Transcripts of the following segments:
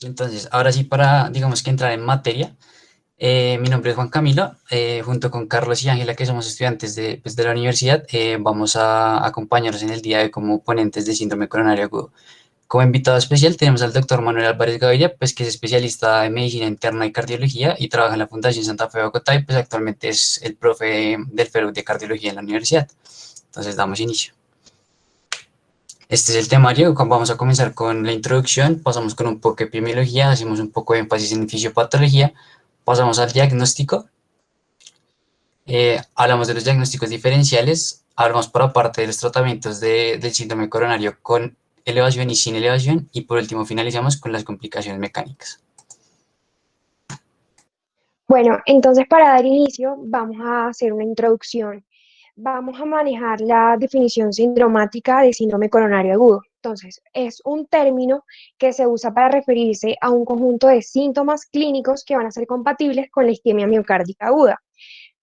Entonces, ahora sí, para, digamos que entrar en materia, mi nombre es Juan Camilo, junto con Carlos y Ángela, que somos estudiantes de, pues, de la universidad, vamos a acompañarnos en el día de como ponentes de síndrome coronario agudo. Como invitado especial tenemos al doctor Manuel Álvarez Gaviria, pues que es especialista en medicina interna y cardiología y trabaja en la Fundación Santa Fe de Bogotá y pues actualmente es el profe del Fellow de Cardiología en la universidad. Entonces damos inicio. Este es el temario, vamos a comenzar con la introducción, pasamos con un poco de epidemiología, hacemos un poco de énfasis en fisiopatología, pasamos al diagnóstico, hablamos de los diagnósticos diferenciales, hablamos por aparte de los tratamientos del síndrome coronario con elevación y sin elevación, y por último finalizamos con las complicaciones mecánicas. Bueno, entonces para dar inicio vamos a hacer una introducción. Vamos a manejar la definición sindromática de síndrome coronario agudo. Entonces, es un término que se usa para referirse a un conjunto de síntomas clínicos que van a ser compatibles con la isquemia miocárdica aguda.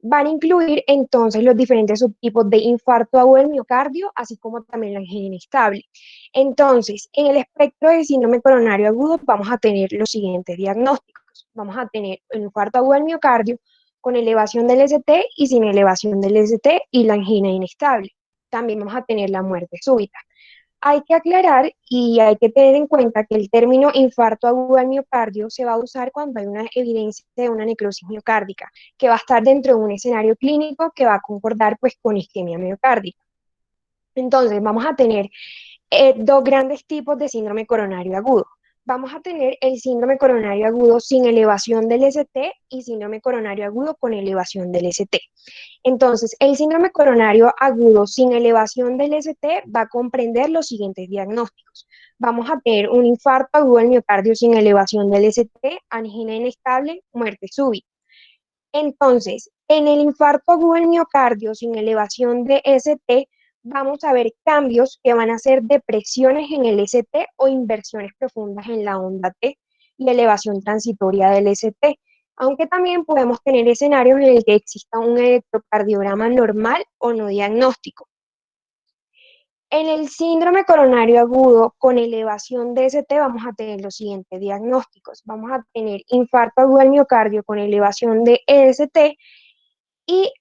Van a incluir entonces los diferentes subtipos de infarto agudo del miocardio, así como también la angina inestable. Entonces, en el espectro de síndrome coronario agudo vamos a tener los siguientes diagnósticos. Vamos a tener el infarto agudo del miocardio con elevación del ST y sin elevación del ST y la angina inestable. También vamos a tener la muerte súbita. Hay que aclarar y hay que tener en cuenta que el término infarto agudo al miocardio se va a usar cuando hay una evidencia de una necrosis miocárdica, que va a estar dentro de un escenario clínico que va a concordar pues con isquemia miocárdica. Entonces, vamos a tener dos grandes tipos de síndrome coronario agudo. Vamos a tener el síndrome coronario agudo sin elevación del ST y síndrome coronario agudo con elevación del ST. Entonces, el síndrome coronario agudo sin elevación del ST va a comprender los siguientes diagnósticos. Vamos a tener un infarto agudo del miocardio sin elevación del ST, angina inestable, muerte súbita. Entonces, en el infarto agudo del miocardio sin elevación de ST, vamos a ver cambios que van a ser depresiones en el ST o inversiones profundas en la onda T y elevación transitoria del ST, aunque también podemos tener escenarios en el que exista un electrocardiograma normal o no diagnóstico. En el síndrome coronario agudo con elevación de ST vamos a tener los siguientes diagnósticos. Vamos a tener infarto agudo del miocardio con elevación de EST y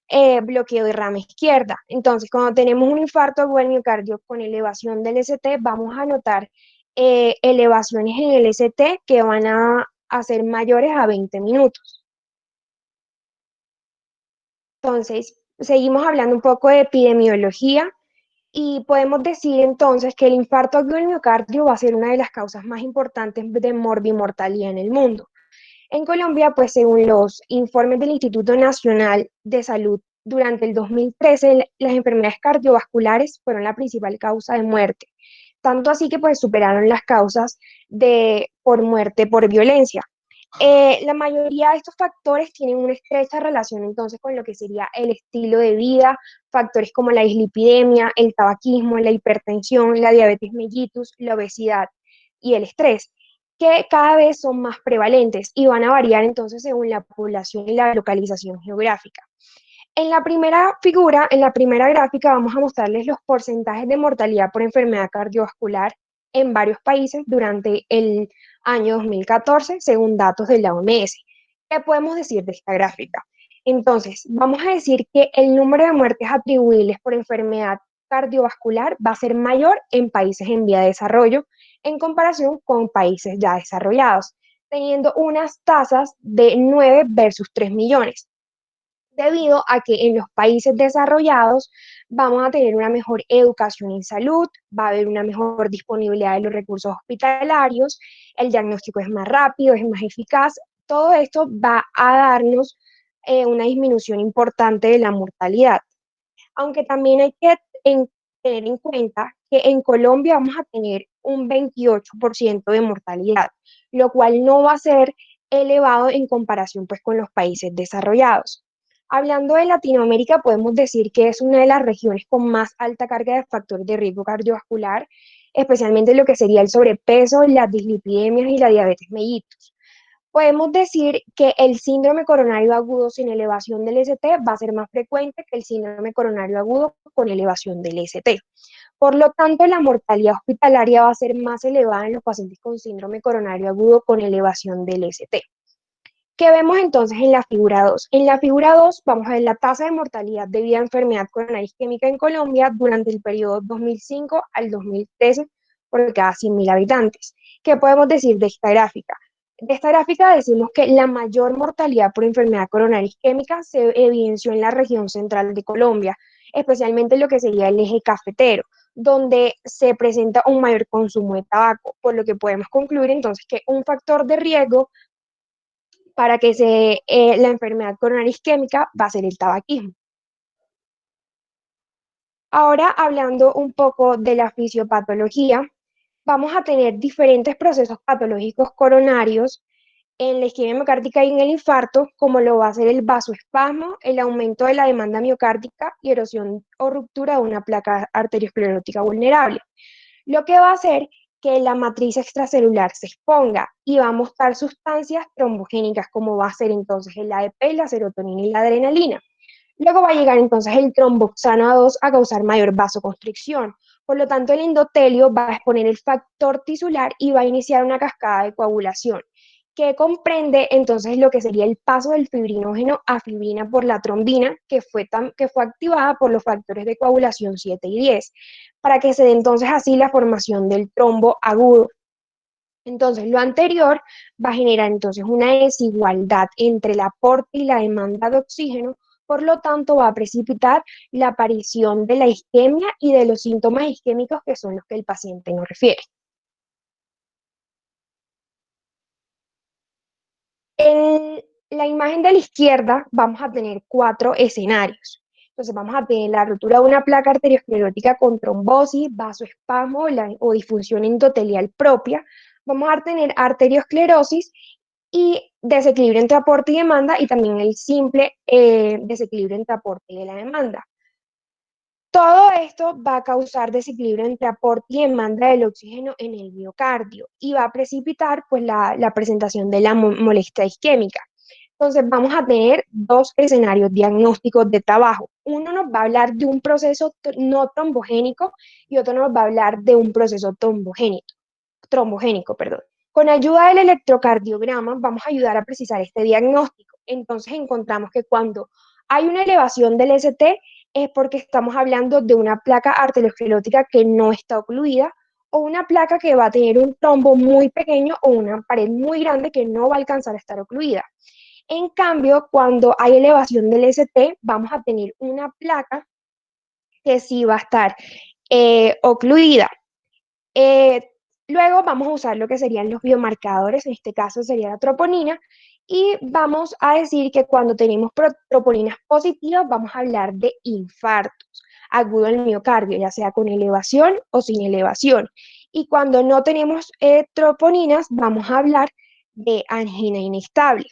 bloqueo de rama izquierda. Entonces, cuando tenemos un infarto agudo del miocardio con elevación del ST, vamos a notar elevaciones en el ST que van a ser mayores a 20 minutos. Entonces, seguimos hablando un poco de epidemiología y podemos decir entonces que el infarto agudo del miocardio va a ser una de las causas más importantes de morbimortalidad en el mundo. En Colombia, pues según los informes del Instituto Nacional de Salud, durante el 2013 las enfermedades cardiovasculares fueron la principal causa de muerte. Tanto así que pues superaron las causas por muerte por violencia. La mayoría de estos factores tienen una estrecha relación entonces con lo que sería el estilo de vida, factores como la dislipidemia, el tabaquismo, la hipertensión, la diabetes mellitus, la obesidad y el estrés, que cada vez son más prevalentes y van a variar entonces según la población y la localización geográfica. En la primera figura, en la primera gráfica, vamos a mostrarles los porcentajes de mortalidad por enfermedad cardiovascular en varios países durante el año 2014, según datos de la OMS. ¿Qué podemos decir de esta gráfica? Entonces, vamos a decir que el número de muertes atribuibles por enfermedad cardiovascular va a ser mayor en países en vía de desarrollo en comparación con países ya desarrollados, teniendo unas tasas de 9 versus 3 millones debido a que en los países desarrollados vamos a tener una mejor educación en salud, va a haber una mejor disponibilidad de los recursos hospitalarios, el diagnóstico es más rápido, es más eficaz, todo esto va a darnos una disminución importante de la mortalidad. Aunque también hay que tener en cuenta que en Colombia vamos a tener un 28% de mortalidad, lo cual no va a ser elevado en comparación pues con los países desarrollados. Hablando de Latinoamérica, podemos decir que es una de las regiones con más alta carga de factores de riesgo cardiovascular, especialmente lo que sería el sobrepeso, las dislipidemias y la diabetes mellitus. Podemos decir que el síndrome coronario agudo sin elevación del ST va a ser más frecuente que el síndrome coronario agudo con elevación del ST. Por lo tanto, la mortalidad hospitalaria va a ser más elevada en los pacientes con síndrome coronario agudo con elevación del ST. ¿Qué vemos entonces en la figura 2? En la figura 2 vamos a ver la tasa de mortalidad debido a enfermedad coronaria isquémica en Colombia durante el periodo 2005 al 2013 por cada 100.000 habitantes. ¿Qué podemos decir de esta gráfica? De esta gráfica decimos que la mayor mortalidad por enfermedad coronaria isquémica se evidenció en la región central de Colombia, especialmente en lo que sería el eje cafetero, donde se presenta un mayor consumo de tabaco, por lo que podemos concluir entonces que un factor de riesgo para que la enfermedad coronaria isquémica va a ser el tabaquismo. Ahora, hablando un poco de la fisiopatología, vamos a tener diferentes procesos patológicos coronarios en la isquemia miocárdica y en el infarto, como lo va a ser el vasoespasmo, el aumento de la demanda miocárdica y erosión o ruptura de una placa arteriosclerótica vulnerable, lo que va a hacer que la matriz extracelular se exponga y va a mostrar sustancias trombogénicas, como va a ser entonces el ADP, la serotonina y la adrenalina. Luego va a llegar entonces el tromboxano A2 a causar mayor vasoconstricción. Por lo tanto, el endotelio va a exponer el factor tisular y va a iniciar una cascada de coagulación, que comprende entonces lo que sería el paso del fibrinógeno a fibrina por la trombina, que fue activada por los factores de coagulación 7 y 10, para que se dé entonces así la formación del trombo agudo. Entonces, lo anterior va a generar entonces una desigualdad entre el aporte y la demanda de oxígeno, por lo tanto va a precipitar la aparición de la isquemia y de los síntomas isquémicos que son los que el paciente nos refiere. En la imagen de la izquierda vamos a tener 4 escenarios. Entonces vamos a tener la rotura de una placa arteriosclerótica con trombosis, vasoespasmo o disfunción endotelial propia. Vamos a tener arteriosclerosis y desequilibrio entre aporte y demanda, y también el simple desequilibrio entre aporte y la demanda. Todo esto va a causar desequilibrio entre aporte y demanda del oxígeno en el miocardio y va a precipitar pues, la presentación de la molestia isquémica. Entonces vamos a tener dos escenarios diagnósticos de trabajo. Uno nos va a hablar de un proceso no trombogénico y otro nos va a hablar de un proceso trombogénico, perdón. Con ayuda del electrocardiograma vamos a ayudar a precisar este diagnóstico. Entonces encontramos que cuando hay una elevación del ST es porque estamos hablando de una placa arteriosclerótica que no está ocluida o una placa que va a tener un trombo muy pequeño o una pared muy grande que no va a alcanzar a estar ocluida. En cambio, cuando hay elevación del ST, vamos a tener una placa que sí va a estar ocluida. Eh, Luego vamos a usar lo que serían los biomarcadores, en este caso sería la troponina, y vamos a decir que cuando tenemos troponinas positivas vamos a hablar de infartos agudos del miocardio, ya sea con elevación o sin elevación. Y cuando no tenemos troponinas vamos a hablar de angina inestable,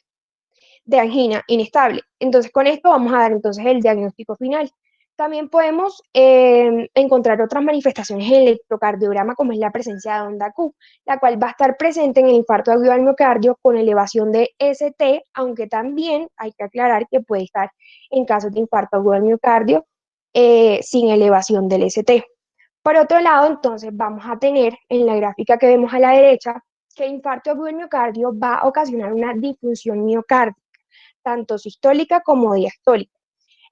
Entonces, con esto vamos a dar entonces el diagnóstico final. También podemos encontrar otras manifestaciones en el electrocardiograma, como es la presencia de onda Q, la cual va a estar presente en el infarto agudo al miocardio con elevación de ST, aunque también hay que aclarar que puede estar en caso de infarto agudo al miocardio sin elevación del ST. Por otro lado, entonces vamos a tener en la gráfica que vemos a la derecha que el infarto agudo al miocardio va a ocasionar una disfunción miocárdica tanto sistólica como diastólica.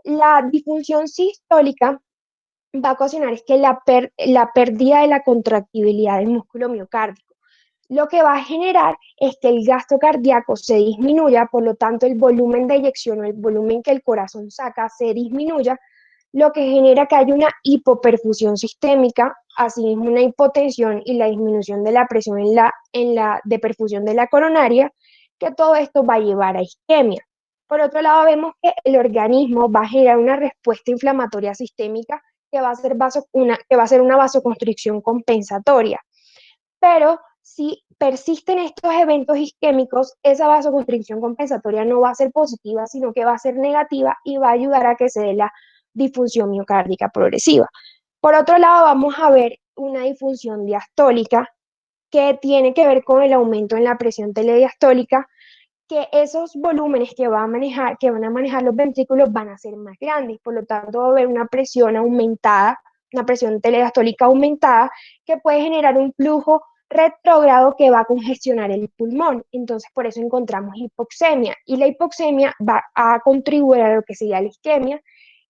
La disfunción sistólica va a ocasionar es que la pérdida de la contractibilidad del músculo miocárdico. Lo que va a generar es que el gasto cardíaco se disminuya, por lo tanto el volumen de eyección o el volumen que el corazón saca se disminuya, lo que genera que haya una hipoperfusión sistémica, asimismo una hipotensión y la disminución de la presión de perfusión de la coronaria, que todo esto va a llevar a isquemia. Por otro lado, vemos que el organismo va a generar una respuesta inflamatoria sistémica que va a ser una vasoconstricción compensatoria. Pero si persisten estos eventos isquémicos, esa vasoconstricción compensatoria no va a ser positiva, sino que va a ser negativa y va a ayudar a que se dé la disfunción miocárdica progresiva. Por otro lado, vamos a ver una disfunción diastólica que tiene que ver con el aumento en la presión telediastólica, que esos volúmenes que van a manejar los ventrículos van a ser más grandes, por lo tanto va a haber una presión aumentada, una presión telediastólica aumentada, que puede generar un flujo retrógrado que va a congestionar el pulmón. Entonces, por eso encontramos hipoxemia. Y la hipoxemia va a contribuir a lo que sería la isquemia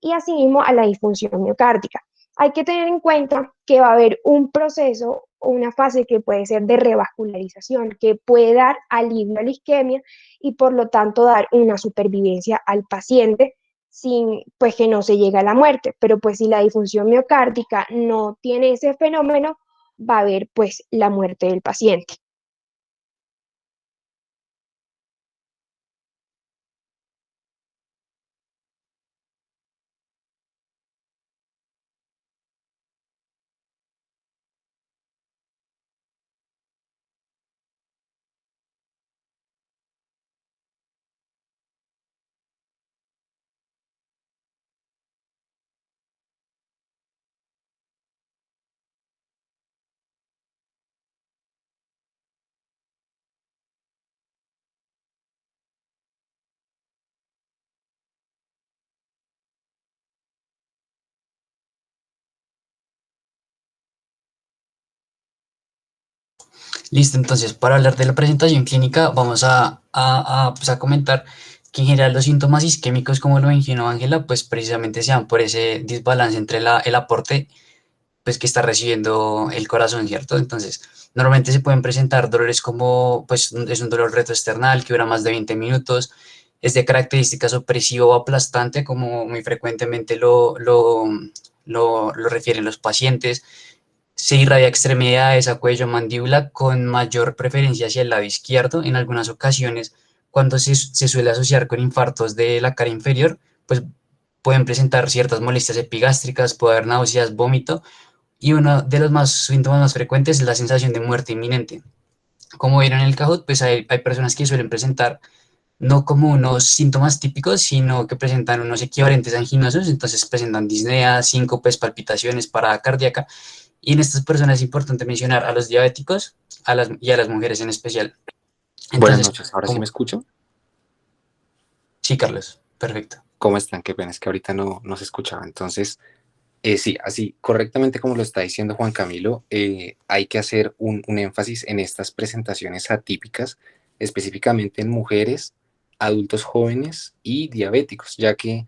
y asimismo a la disfunción miocárdica. Hay que tener en cuenta que va a haber un proceso o una fase que puede ser de revascularización, que puede dar alivio a la isquemia y por lo tanto dar una supervivencia al paciente sin pues que no se llegue a la muerte. Pero pues si la disfunción miocárdica no tiene ese fenómeno, va a haber pues la muerte del paciente. Listo, entonces para hablar de la presentación clínica vamos pues, a comentar que en general los síntomas isquémicos, como lo mencionó Ángela, pues precisamente se dan por ese desbalance entre el aporte pues, que está recibiendo el corazón, ¿cierto? Entonces, normalmente se pueden presentar dolores como, pues es un dolor retroesternal que dura más de 20 minutos, es de característica opresiva o aplastante, como muy frecuentemente lo refieren los pacientes. Se irradia extremidades a cuello, mandíbula, con mayor preferencia hacia el lado izquierdo. En algunas ocasiones, cuando se suele asociar con infartos de la cara inferior, pues pueden presentar ciertas molestias epigástricas, puede haber náuseas, vómito, y uno de los síntomas más frecuentes es la sensación de muerte inminente. Como vieron en el Kahoot, pues hay personas que suelen presentar no como unos síntomas típicos, sino que presentan unos equivalentes anginosos, entonces presentan disnea, síncopes, palpitaciones, parada cardíaca, y en estas personas es importante mencionar a los diabéticos y a las mujeres en especial. Buenas Entonces, noches, ¿ahora sí me como, escuchan? sí, Carlos, perfecto. ¿Cómo están? Qué pena, es que ahorita no se escuchaba. Entonces, sí, así, correctamente como lo está diciendo Juan Camilo, hay que hacer un énfasis en estas presentaciones atípicas, específicamente en mujeres, adultos jóvenes y diabéticos, ya que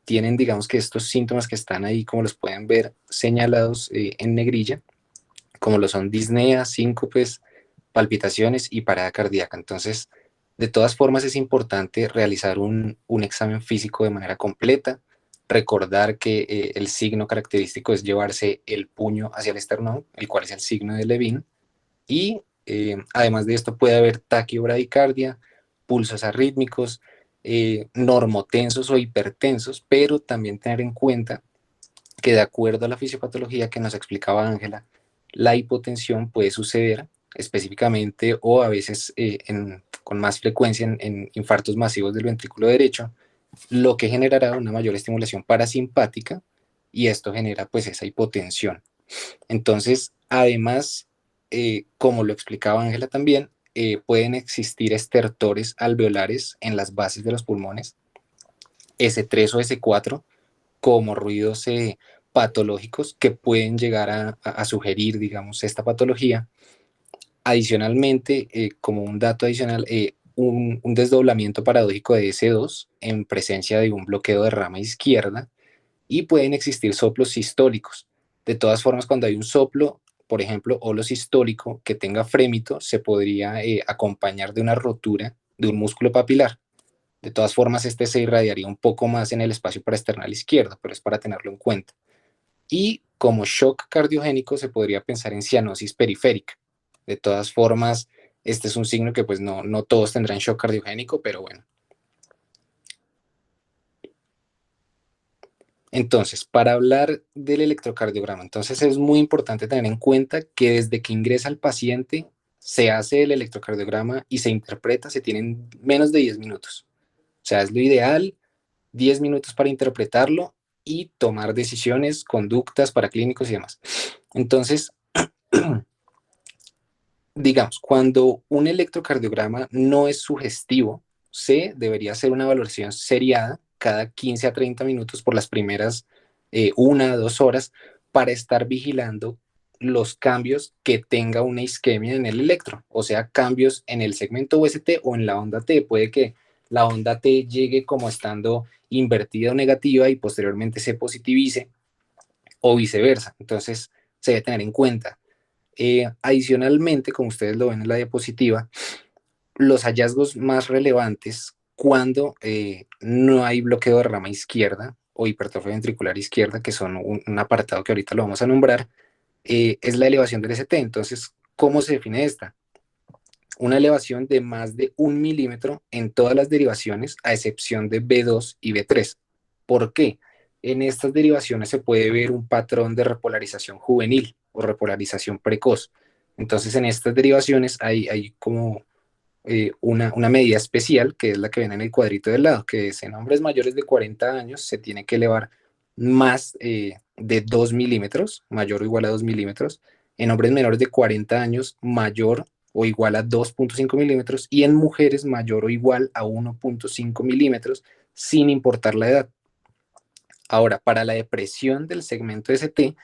tienen, digamos que estos síntomas que están ahí, como los pueden ver señalados en negrilla, como lo son disnea, síncopes, palpitaciones y parada cardíaca. Entonces, de todas formas es importante realizar un examen físico de manera completa, recordar que el signo característico es llevarse el puño hacia el esternón, el cual es el signo de Levin, y además de esto puede haber taquibradicardia, pulsos arrítmicos, normotensos o hipertensos, pero también tener en cuenta que de acuerdo a la fisiopatología que nos explicaba Ángela, la hipotensión puede suceder específicamente o a veces con más frecuencia en infartos masivos del ventrículo derecho, lo que generará una mayor estimulación parasimpática y esto genera pues esa hipotensión. Entonces, además, como lo explicaba Ángela también, pueden existir estertores alveolares en las bases de los pulmones, S3 o S4, como ruidos patológicos que pueden llegar a sugerir, digamos, esta patología. Adicionalmente, como un dato adicional, un desdoblamiento paradójico de S2 en presencia de un bloqueo de rama izquierda y pueden existir soplos sistólicos. De todas formas, cuando hay un soplo, por ejemplo, holo sistólico que tenga frémito, se podría acompañar de una rotura de un músculo papilar. De todas formas, este se irradiaría un poco más en el espacio paraesternal izquierdo, pero es para tenerlo en cuenta. Y como shock cardiogénico se podría pensar en cianosis periférica. De todas formas, este es un signo que pues no todos tendrán shock cardiogénico, pero bueno. Entonces, para hablar del electrocardiograma, entonces es muy importante tener en cuenta que desde que ingresa el paciente se hace el electrocardiograma y se interpreta, se tienen menos de 10 minutos. O sea, es lo ideal, 10 minutos para interpretarlo y tomar decisiones, conductas para clínicos y demás. Entonces, digamos, cuando un electrocardiograma no es sugestivo, se debería hacer una valoración seriada cada 15 a 30 minutos por las primeras 1 a 2 horas para estar vigilando los cambios que tenga una isquemia en el electro, o sea, cambios en el segmento UST o en la onda T. Puede que la onda T llegue como estando invertida o negativa y posteriormente se positivice o viceversa. Entonces, se debe tener en cuenta. Adicionalmente, como ustedes lo ven en la diapositiva, los hallazgos más relevantes cuando no hay bloqueo de rama izquierda o hipertrofia ventricular izquierda, que son un apartado que ahorita lo vamos a nombrar, es la elevación del ST. Entonces, ¿cómo se define esta? Una elevación de más de 1 milímetro en todas las derivaciones, a excepción de B2 y B3. ¿Por qué? En estas derivaciones se puede ver un patrón de repolarización juvenil o repolarización precoz. Entonces, en estas derivaciones hay como una medida especial, que es la que ven en el cuadrito del lado, que es en hombres mayores de 40 años se tiene que elevar más de 2 milímetros, mayor o igual a 2 milímetros, en hombres menores de 40 años mayor o igual a 2.5 milímetros, y en mujeres mayor o igual a 1.5 milímetros, sin importar la edad. Ahora, para la depresión del segmento ST,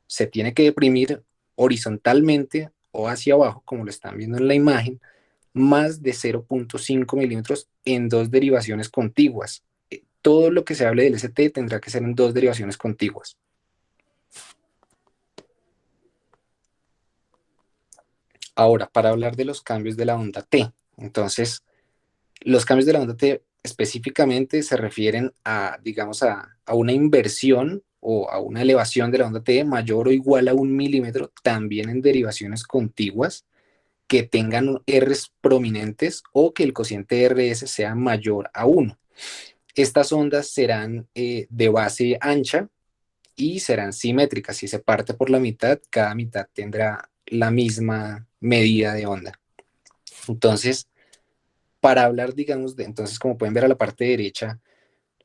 se tiene que deprimir horizontalmente o hacia abajo, como lo están viendo en la imagen, más de 0.5 milímetros en dos derivaciones contiguas. Todo lo que se hable del ST tendrá que ser en dos derivaciones contiguas. Ahora, para hablar de los cambios de la onda T. Entonces, los cambios de la onda T específicamente se refieren a, digamos, a una inversión o a una elevación de la onda T mayor o igual a 1 milímetro, también en derivaciones contiguas, que tengan R's prominentes o que el cociente RS sea mayor a 1. Estas ondas serán de base ancha y serán simétricas. Si se parte por la mitad, cada mitad tendrá la misma medida de onda. Entonces, para hablar, digamos, entonces, como pueden ver a la parte derecha,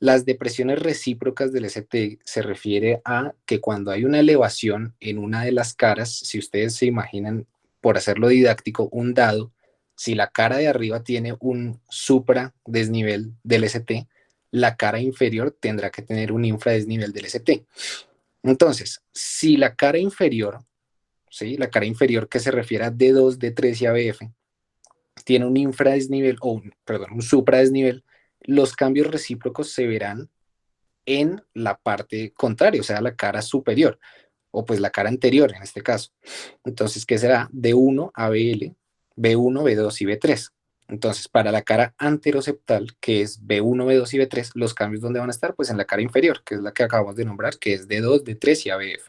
las depresiones recíprocas del ST se refiere a que cuando hay una elevación en una de las caras, si ustedes se imaginan, por hacerlo didáctico, un dado, si la cara de arriba tiene un supra desnivel del ST, la cara inferior tendrá que tener un infradesnivel del ST. Entonces, si la cara inferior, ¿sí? La cara inferior que se refiere a D2, D3 y ABF, tiene un infradesnivel, perdón, un supradesnivel, los cambios recíprocos se verán en la parte contraria, o sea, la cara superior, o pues la cara anterior en este caso. Entonces, ¿qué será? D1 a BL, B1, B2 y B3. Entonces, para la cara anteroseptal, que es B1, B2 y B3, los cambios ¿dónde van a estar? Pues en la cara inferior, que es la que acabamos de nombrar, que es D2, D3 y ABF.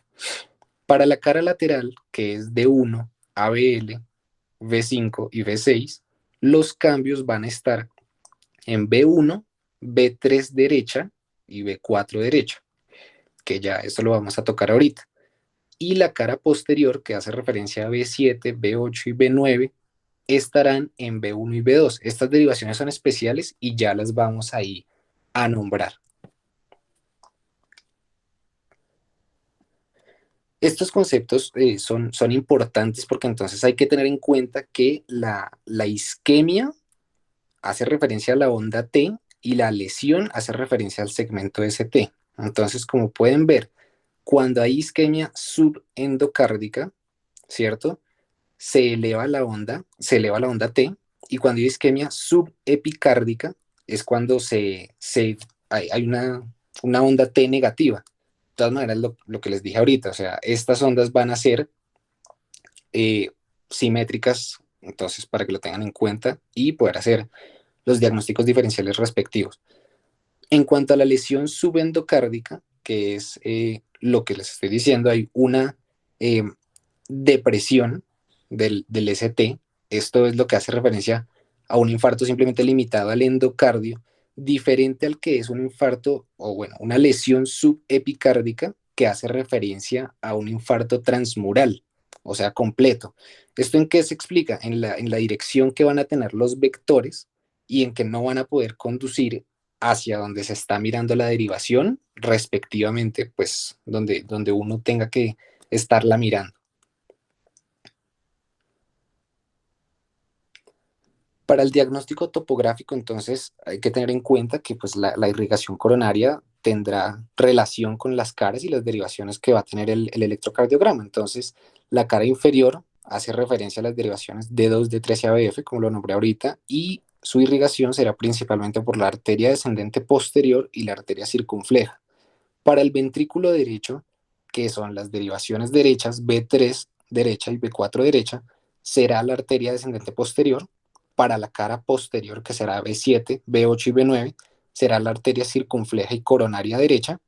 Para la cara lateral, que es D1, ABL, B5 y B6, los cambios van a estar en B1, B3 derecha y B4 derecha, que ya esto lo vamos a tocar ahorita. Y la cara posterior, que hace referencia a B7, B8 y B9, estarán en B1 y B2. Estas derivaciones son especiales y ya las vamos ahí a nombrar. Estos conceptos son importantes porque entonces hay que tener en cuenta que la isquemia hace referencia a la onda T y la lesión hace referencia al segmento ST. Entonces, como pueden ver, cuando hay isquemia subendocárdica, ¿cierto? Se eleva la onda T, y cuando hay isquemia subepicárdica es cuando hay una onda T negativa. De todas maneras, lo que les dije ahorita, o sea, estas ondas van a ser eh, simétricas, entonces para que lo tengan en cuenta y poder hacer los diagnósticos diferenciales respectivos. En cuanto a la lesión subendocárdica, que es lo que les estoy diciendo, hay una eh, depresión del ST. Esto es lo que hace referencia a un infarto simplemente limitado al endocardio, diferente al que es un infarto o bueno, una lesión subepicárdica que hace referencia a un infarto transmural, o sea, completo. ¿Esto en qué se explica? En la dirección que van a tener los vectores y en que no van a poder conducir hacia donde se está mirando la derivación, respectivamente, pues donde uno tenga que estarla mirando. Para el diagnóstico topográfico, entonces, hay que tener en cuenta que pues, la irrigación coronaria tendrá relación con las caras y las derivaciones que va a tener el electrocardiograma. Entonces, la cara inferior hace referencia a las derivaciones D2, D3 y ABF, como lo nombré ahorita, y su irrigación será principalmente por la arteria descendente posterior y la arteria circunfleja. Para el ventrículo derecho, que son las derivaciones derechas, B3 derecha y B4 derecha, será la arteria descendente posterior. Para la cara posterior, que será B7, B8 y B9, será la arteria circunfleja y coronaria derecha.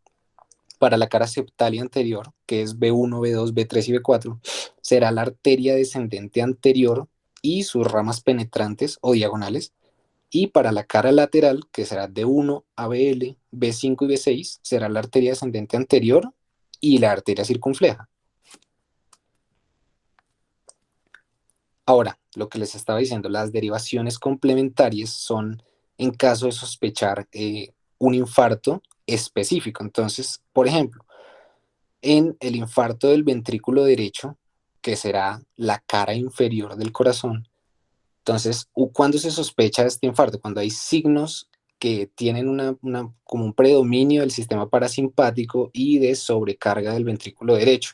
Para la cara septal y anterior, que es B1, B2, B3 y B4, será la arteria descendente anterior y sus ramas penetrantes o diagonales. Y para la cara lateral, que será de 1 a BL, B5 y B6, será la arteria descendente anterior y la arteria circunfleja. Ahora, lo que les estaba diciendo, las derivaciones complementarias son en caso de sospechar un infarto específico. Entonces, por ejemplo, en el infarto del ventrículo derecho, que será la cara inferior del corazón, entonces, ¿cuándo se sospecha de este infarto? Cuando hay signos que tienen como un predominio del sistema parasimpático y de sobrecarga del ventrículo derecho.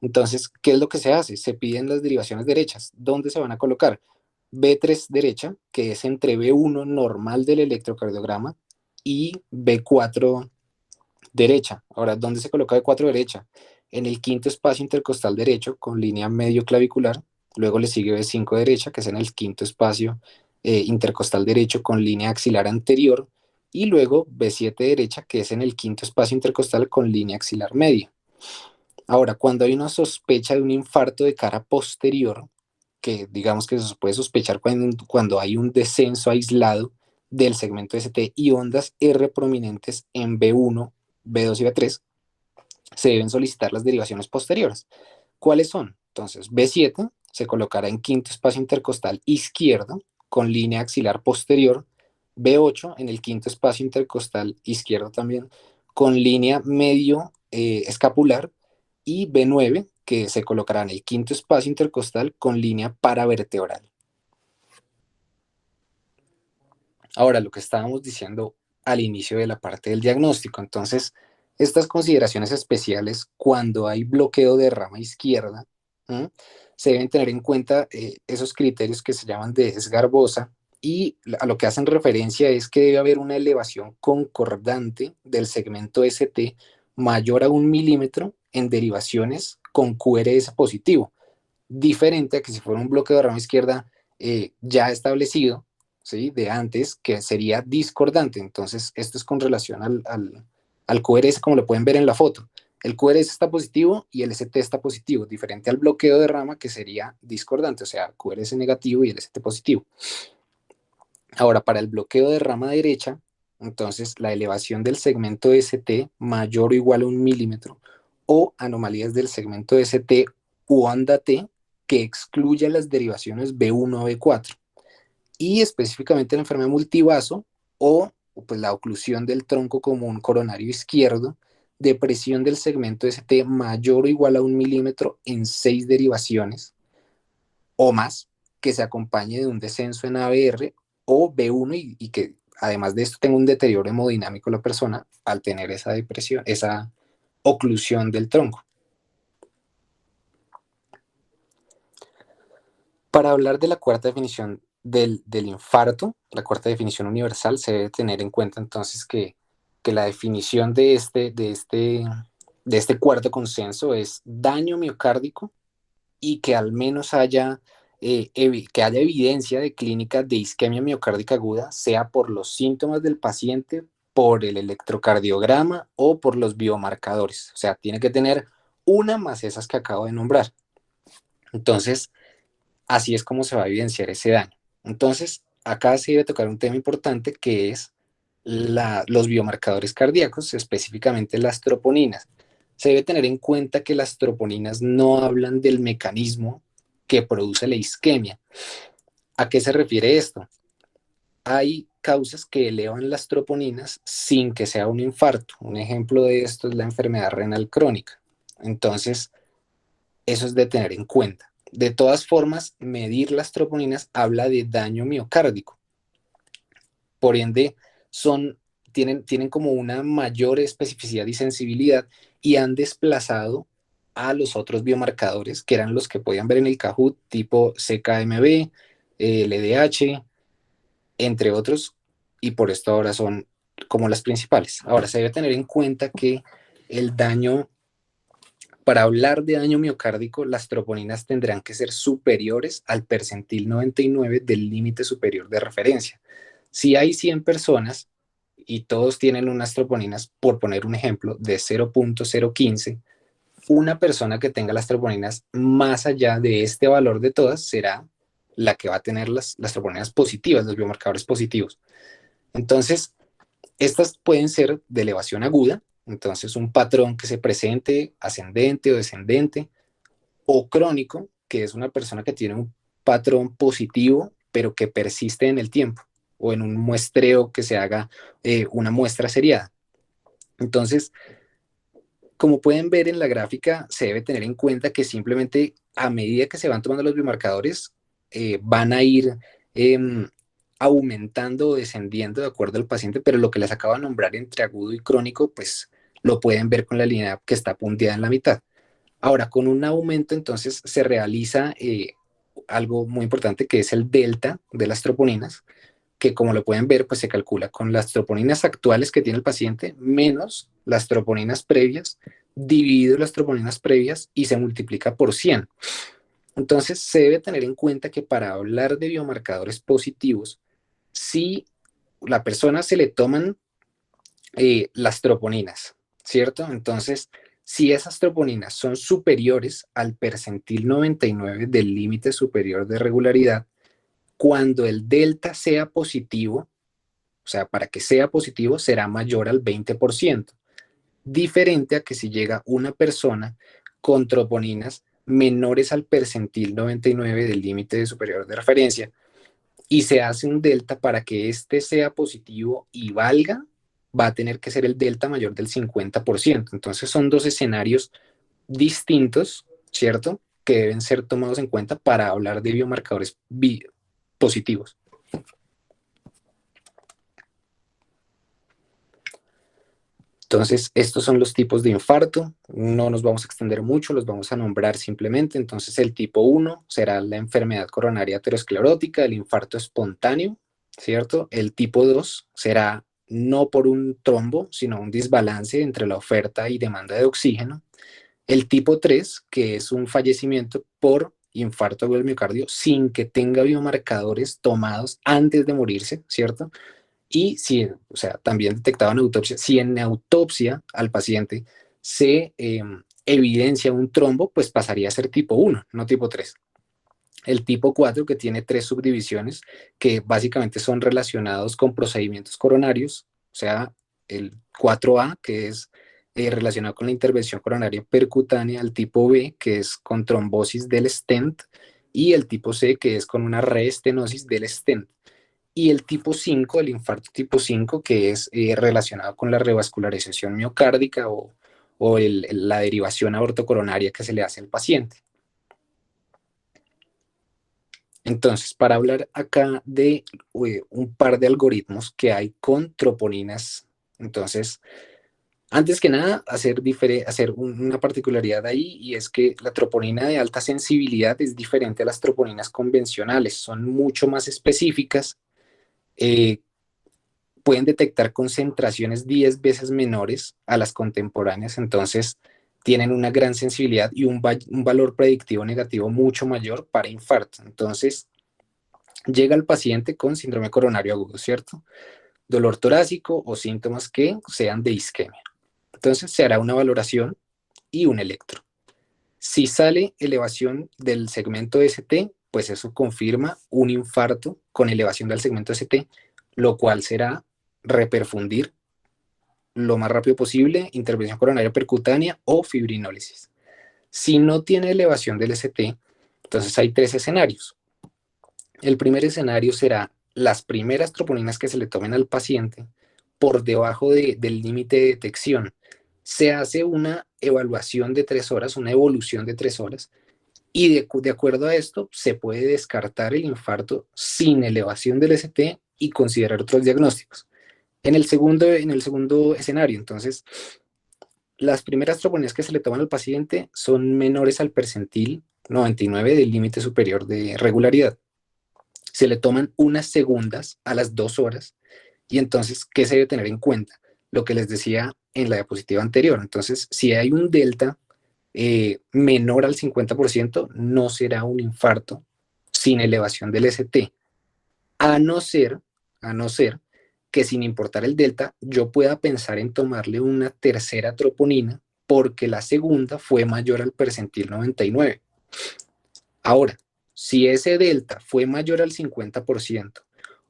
Entonces, ¿qué es lo que se hace? Se piden las derivaciones derechas. ¿Dónde se van a colocar? B3 derecha, que es entre B1 normal del electrocardiograma, y B4 derecha. Ahora, ¿dónde se coloca B4 derecha? En el quinto espacio intercostal derecho con línea medio clavicular. Luego le sigue B5 derecha, que es en el quinto espacio intercostal derecho con línea axilar anterior. Y luego B7 derecha, que es en el quinto espacio intercostal con línea axilar media. Ahora, cuando hay una sospecha de un infarto de cara posterior, que digamos que se puede sospechar cuando hay un descenso aislado del segmento ST y ondas R prominentes en B1, B2 y B3, se deben solicitar las derivaciones posteriores. ¿Cuáles son? Entonces, B7 se colocará en quinto espacio intercostal izquierdo con línea axilar posterior, B8 en el quinto espacio intercostal izquierdo también con línea medio escapular y B9 que se colocará en el quinto espacio intercostal con línea paravertebral. Ahora, lo que estábamos diciendo al inicio de la parte del diagnóstico, entonces, estas consideraciones especiales cuando hay bloqueo de rama izquierda, se deben tener en cuenta esos criterios que se llaman de Esgarbosa y a lo que hacen referencia es que debe haber una elevación concordante del segmento ST mayor a 1 milímetro en derivaciones con QRS positivo, diferente a que si fuera un bloqueo de rama izquierda ya establecido, ¿sí? De antes, que sería discordante. Entonces, esto es con relación al QRS, como lo pueden ver en la foto. El QRS está positivo y el ST está positivo, diferente al bloqueo de rama que sería discordante, o sea, QRS negativo y el ST positivo. Ahora, para el bloqueo de rama derecha, entonces la elevación del segmento ST mayor o igual a 1 milímetro o anomalías del segmento ST u onda T que excluya las derivaciones B1 a B4 y específicamente la enfermedad multivaso o pues, la oclusión del tronco común coronario izquierdo, depresión del segmento ST mayor o igual a 1 milímetro en 6 derivaciones o más, que se acompañe de un descenso en ABR o B1 y que además de esto tenga un deterioro hemodinámico la persona al tener esa depresión, esa oclusión del tronco. Para hablar de la cuarta definición del infarto, la cuarta definición universal, se debe tener en cuenta entonces que la definición de este cuarto consenso es daño miocárdico y que al menos haya, que haya evidencia de clínica de isquemia miocárdica aguda, sea por los síntomas del paciente, por el electrocardiograma o por los biomarcadores. O sea, tiene que tener una más esas que acabo de nombrar. Entonces, así es como se va a evidenciar ese daño. Entonces, acá se debe tocar un tema importante que es los biomarcadores cardíacos, específicamente las troponinas. Se debe tener en cuenta que las troponinas no hablan del mecanismo que produce la isquemia. ¿A qué se refiere esto? Hay causas que elevan las troponinas sin que sea un infarto. Un ejemplo de esto es la enfermedad renal crónica. Entonces, eso es de tener en cuenta. de todas formas, medir las troponinas habla de daño miocárdico. Por ende, tienen como una mayor especificidad y sensibilidad y han desplazado a los otros biomarcadores que eran los que podían ver en el Kahoot, tipo CKMB, LDH, entre otros, y por esto ahora son como las principales. Ahora, se debe tener en cuenta que el daño, para hablar de daño miocárdico, las troponinas tendrán que ser superiores al percentil 99 del límite superior de referencia. Si hay 100 personas y todos tienen unas troponinas, por poner un ejemplo, de 0.015, una persona que tenga las troponinas más allá de este valor de todas será la que va a tener las troponinas positivas, los biomarcadores positivos. Entonces, estas pueden ser de elevación aguda, entonces un patrón que se presente ascendente o descendente, o crónico, que es una persona que tiene un patrón positivo, pero que persiste en el tiempo, o en un muestreo que se haga una muestra seriada. Entonces, como pueden ver en la gráfica, se debe tener en cuenta que simplemente a medida que se van tomando los biomarcadores, van a ir aumentando o descendiendo de acuerdo al paciente, pero lo que les acabo de nombrar entre agudo y crónico, pues lo pueden ver con la línea que está punteada en la mitad. Ahora, con un aumento, entonces se realiza algo muy importante, que es el delta de las troponinas, que como lo pueden ver, pues se calcula con las troponinas actuales que tiene el paciente menos las troponinas previas, dividido las troponinas previas y se multiplica por 100. Entonces se debe tener en cuenta que para hablar de biomarcadores positivos, si la persona se le toman las troponinas, ¿cierto? Entonces, si esas troponinas son superiores al percentil 99 del límite superior de regularidad, cuando el delta sea positivo, o sea, para que sea positivo, será mayor al 20%, diferente a que si llega una persona con troponinas menores al percentil 99 del límite superior de referencia y se hace un delta para que este sea positivo y valga, va a tener que ser el delta mayor del 50%. Entonces son dos escenarios distintos, ¿cierto? Que deben ser tomados en cuenta para hablar de biomarcadores positivos. Entonces, estos son los tipos de infarto. No nos vamos a extender mucho, los vamos a nombrar simplemente. Entonces, el tipo 1 será la enfermedad coronaria aterosclerótica, el infarto espontáneo, ¿cierto? El tipo 2 será no por un trombo, sino un desbalance entre la oferta y demanda de oxígeno. El tipo 3, que es un fallecimiento por infarto agudo del miocardio sin que tenga biomarcadores tomados antes de morirse, ¿cierto? Y si, o sea, también detectado en autopsia, si en autopsia al paciente se evidencia un trombo, pues pasaría a ser tipo 1, no tipo 3. El tipo 4, que tiene 3 subdivisiones, que básicamente son relacionados con procedimientos coronarios, o sea, el 4A, que es relacionado con la intervención coronaria percutánea, el tipo B, que es con trombosis del stent, y el tipo C, que es con una reestenosis del stent. Y el tipo 5, el infarto tipo 5, que es relacionado con la revascularización miocárdica o la derivación aortocoronaria que se le hace al paciente. Entonces, para hablar acá de un par de algoritmos que hay con troponinas, entonces, antes que nada, hacer una particularidad ahí, y es que la troponina de alta sensibilidad es diferente a las troponinas convencionales, son mucho más específicas, pueden detectar concentraciones 10 veces menores a las contemporáneas, entonces tienen una gran sensibilidad y un valor predictivo negativo mucho mayor para infarto. Entonces, llega el paciente con síndrome coronario agudo, ¿cierto? Dolor torácico o síntomas que sean de isquemia. Entonces, se hará una valoración y un electro. Si sale elevación del segmento ST, pues eso confirma un infarto con elevación del segmento ST, lo cual será reperfundir lo más rápido posible, intervención coronaria percutánea o fibrinólisis. Si no tiene elevación del ST, entonces hay 3 escenarios. El primer escenario será las primeras troponinas que se le tomen al paciente por debajo del límite de detección. Se hace una evaluación de 3 horas, una evolución de 3 horas, Y de acuerdo a esto, se puede descartar el infarto sin elevación del ST y considerar otros diagnósticos. En el segundo escenario, entonces, las primeras troponías que se le toman al paciente son menores al percentil 99 del límite superior de regularidad. Se le toman unas segundas a las 2 horas. Y entonces, ¿qué se debe tener en cuenta? Lo que les decía en la diapositiva anterior. Entonces, si hay un delta menor al 50%, no será un infarto sin elevación del ST, a no ser, a no ser que sin importar el delta, yo pueda pensar en tomarle una tercera troponina porque la segunda fue mayor al percentil 99. Ahora, si ese delta fue mayor al 50%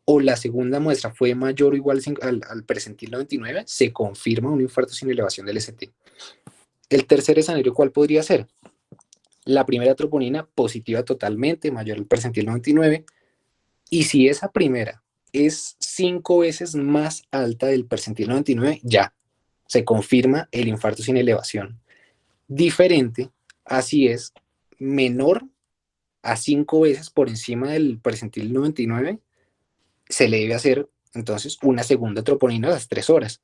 o la segunda muestra fue mayor o igual al percentil 99, se confirma un infarto sin elevación del ST. El tercer escenario, ¿cuál podría ser? La primera troponina positiva totalmente, mayor al percentil 99, y si esa primera es 5 veces más alta del percentil 99, ya se confirma el infarto sin elevación. Diferente, así es, menor a 5 veces por encima del percentil 99, se le debe hacer entonces una segunda troponina a las 3 horas.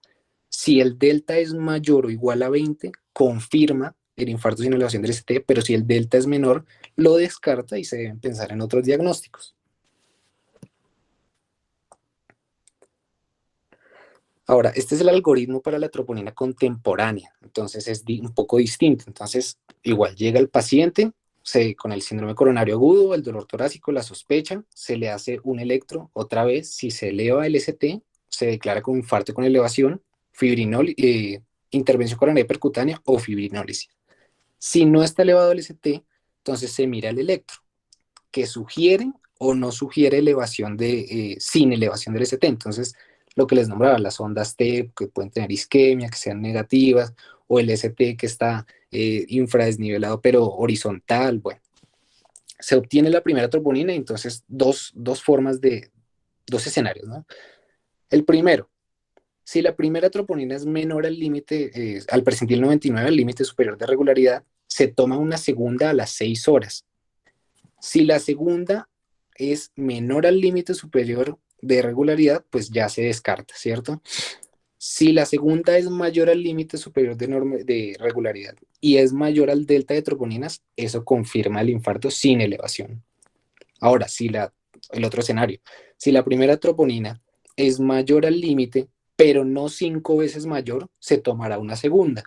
Si el delta es mayor o igual a 20, confirma el infarto sin elevación del ST, pero si el delta es menor, lo descarta y se deben pensar en otros diagnósticos. Ahora, este es el algoritmo para la troponina contemporánea, entonces es un poco distinto. Entonces, igual llega el paciente con el síndrome coronario agudo, el dolor torácico, la sospecha, se le hace un electro, otra vez, si se eleva el ST, se declara como infarto con elevación, intervención coronaria percutánea o fibrinólisis. Si no está elevado el ST, entonces se mira el electro, que sugiere o no sugiere elevación sin elevación del ST. Entonces, lo que les nombraba, las ondas T que pueden tener isquemia, que sean negativas, o el ST que está infradesnivelado pero horizontal. Bueno, se obtiene la primera troponina y entonces dos escenarios, ¿no? El primero, si la primera troponina es menor al límite, al percentil 99, al límite superior de regularidad, se toma una segunda a las 6 horas. Si la segunda es menor al límite superior de regularidad, pues ya se descarta, ¿cierto? Si la segunda es mayor al límite superior de regularidad y es mayor al delta de troponinas, eso confirma el infarto sin elevación. Ahora, el otro escenario, si la primera troponina es mayor al límite, pero no 5 veces mayor, se tomará una segunda.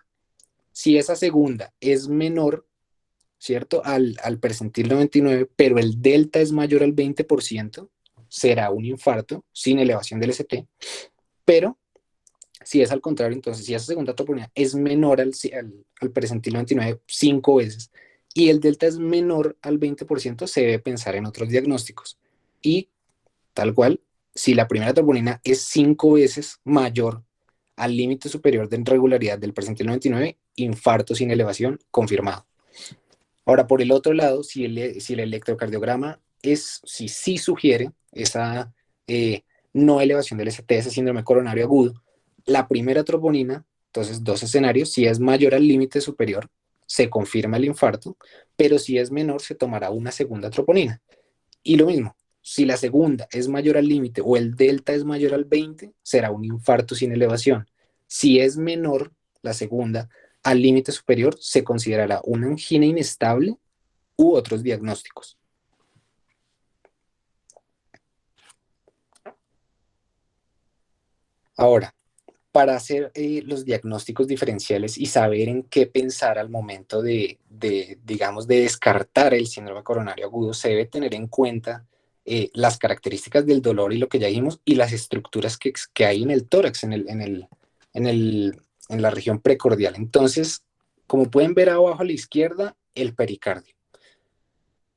Si esa segunda es menor, ¿cierto? Al percentil 99, pero el delta es mayor al 20%, será un infarto sin elevación del ST, pero si es al contrario, entonces si esa segunda troponina es menor al percentil 99 5 veces y el delta es menor al 20%, se debe pensar en otros diagnósticos. Y tal cual, si la primera troponina es 5 veces mayor al límite superior de irregularidad del percentil 99, infarto sin elevación confirmado. Ahora, por el otro lado, si el electrocardiograma si sí sugiere esa no elevación del ST, ese síndrome coronario agudo, la primera troponina, entonces dos escenarios, si es mayor al límite superior, se confirma el infarto, pero si es menor, se tomará una segunda troponina. Y lo mismo, si la segunda es mayor al límite o el delta es mayor al 20, será un infarto sin elevación. Si es menor la segunda al límite superior, se considerará una angina inestable u otros diagnósticos. Ahora, para hacer los diagnósticos diferenciales y saber en qué pensar al momento digamos, de descartar el síndrome coronario agudo, se debe tener en cuenta las características del dolor y lo que ya dijimos, y las estructuras que hay en el tórax, en la región precordial. Entonces, como pueden ver abajo a la izquierda, el pericardio.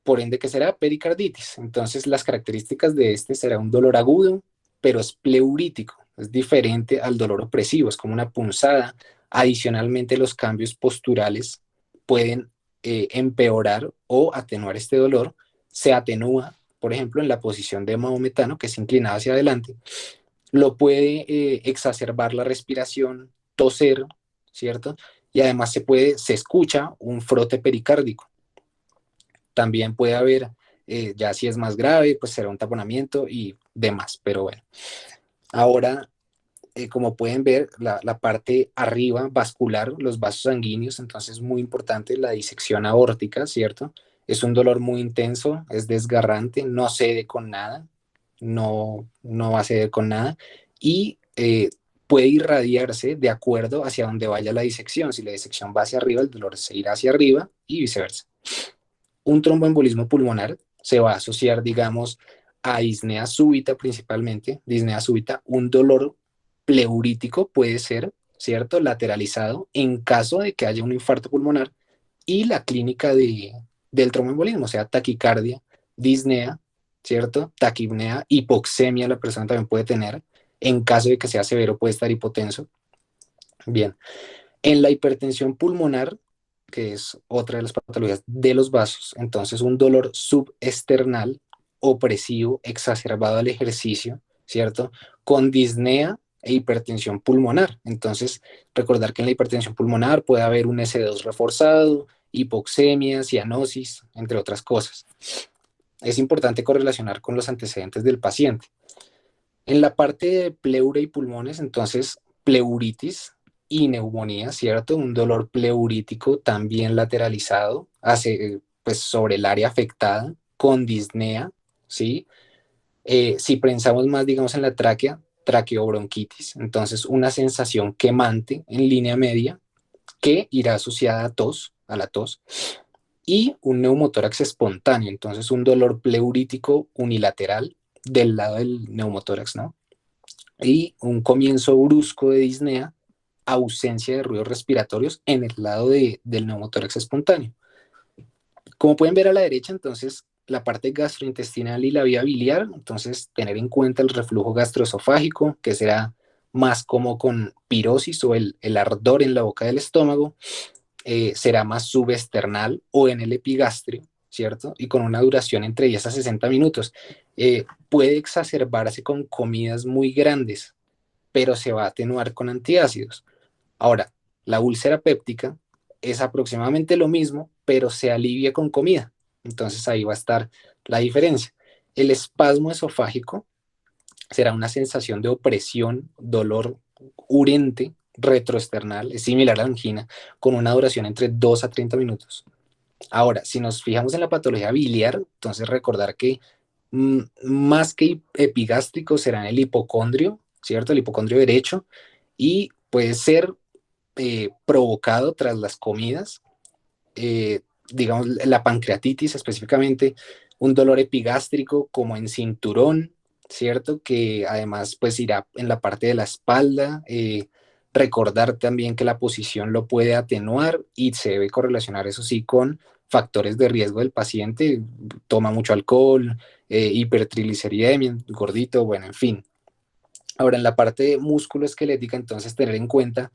Por ende, ¿qué será? Pericarditis. Entonces, las características de este será un dolor agudo, pero es pleurítico. Es diferente al dolor opresivo, es como una punzada. Adicionalmente, los cambios posturales pueden empeorar o atenuar este dolor. Se atenúa, por ejemplo, en la posición de maometano, que es inclinada hacia adelante. Lo puede exacerbar la respiración, toser, ¿cierto? Y además se escucha un frote pericárdico. También puede haber, ya si es más grave, pues será un taponamiento y demás, pero bueno. Ahora, como pueden ver, la parte arriba vascular, los vasos sanguíneos, entonces es muy importante la disección aórtica, ¿cierto? Es un dolor muy intenso, es desgarrante, no cede con nada, no va a ceder con nada y puede irradiarse de acuerdo hacia donde vaya la disección. Si la disección va hacia arriba, el dolor se irá hacia arriba y viceversa. Un tromboembolismo pulmonar se va a asociar, digamos, a disnea súbita principalmente, disnea súbita, un dolor pleurítico puede ser, ¿cierto? Lateralizado en caso de que haya un infarto pulmonar y la clínica del tromboembolismo, o sea, taquicardia, disnea, ¿cierto? Taquipnea, hipoxemia la persona también puede tener, en caso de que sea severo puede estar hipotenso. Bien, en la hipertensión pulmonar, que es otra de las patologías de los vasos, entonces un dolor subesternal, opresivo, exacerbado al ejercicio, ¿cierto? Con disnea e hipertensión pulmonar. Entonces, recordar que en la hipertensión pulmonar puede haber un S2 reforzado, hipoxemia, cianosis, entre otras cosas. Es importante correlacionar con los antecedentes del paciente. En la parte de pleura y pulmones, entonces, pleuritis y neumonía, ¿cierto? Un dolor pleurítico también lateralizado hace, pues, sobre el área afectada con disnea, ¿sí? Si pensamos más, digamos, en la tráquea, traqueobronquitis, entonces una sensación quemante en línea media que irá asociada a tos, a la tos, y un neumotórax espontáneo, entonces un dolor pleurítico unilateral del lado del neumotórax, ¿no? Y un comienzo brusco de disnea, ausencia de ruidos respiratorios en el lado del neumotórax espontáneo. Como pueden ver a la derecha, entonces, la parte gastrointestinal y la vía biliar, entonces, tener en cuenta el reflujo gastroesofágico, que será más como con pirosis o el ardor en la boca del estómago, será más subesternal o en el epigastrio, ¿cierto? Y con una duración entre 10 a 60 minutos. Puede exacerbarse con comidas muy grandes, pero se va a atenuar con antiácidos. Ahora, la úlcera péptica es aproximadamente lo mismo, pero se alivia con comida. Entonces ahí va a estar la diferencia. El espasmo esofágico será una sensación de opresión, dolor urente, retroesternal, es similar a la angina, con una duración entre 2 a 30 minutos. Ahora, si nos fijamos en la patología biliar, entonces recordar que más que epigástrico será en el hipocondrio, ¿cierto? El hipocondrio derecho, y puede ser provocado tras las comidas, eh, digamos la pancreatitis específicamente, un dolor epigástrico como en cinturón, ¿cierto? Que además pues irá en la parte de la espalda. Recordar también que la posición lo puede atenuar y se debe correlacionar eso sí con factores de riesgo del paciente, toma mucho alcohol, hipertrigliceridemia, gordito, bueno, en fin. Ahora, en la parte musculoesquelética, entonces tener en cuenta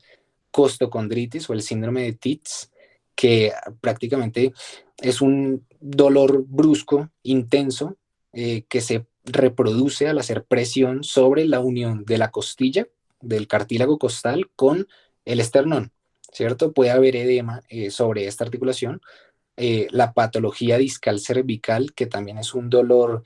costocondritis o el síndrome de Tietz, que prácticamente es un dolor brusco, intenso, que se reproduce al hacer presión sobre la unión de la costilla, del cartílago costal con el esternón, ¿cierto? Puede haber edema sobre esta articulación. La patología discal cervical, que también es un dolor,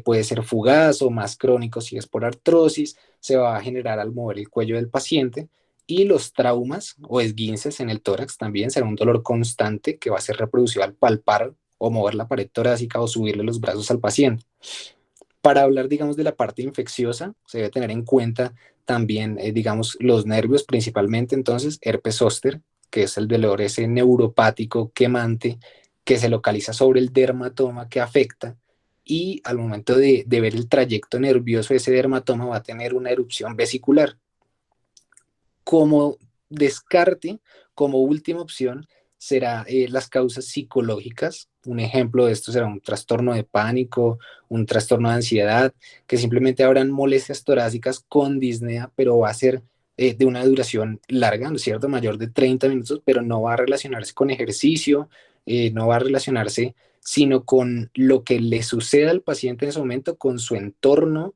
puede ser fugaz o más crónico si es por artrosis, se va a generar al mover el cuello del paciente. Y los traumas o esguinces en el tórax también será un dolor constante que va a ser reproducido al palpar o mover la pared torácica o subirle los brazos al paciente. Para hablar, digamos, de la parte infecciosa, se debe tener en cuenta también, digamos, los nervios principalmente, entonces, herpes zóster, que es el dolor ese neuropático quemante que se localiza sobre el dermatoma que afecta y al momento de ver el trayecto nervioso, ese dermatoma va a tener una erupción vesicular. Como descarte, como última opción, será las causas psicológicas. Un ejemplo de esto será un trastorno de pánico, un trastorno de ansiedad, que simplemente habrán molestias torácicas con disnea, pero va a ser de una duración larga, ¿no es cierto? Mayor de 30 minutos, pero no va a relacionarse con ejercicio, no va a relacionarse sino con lo que le suceda al paciente en ese momento, con su entorno,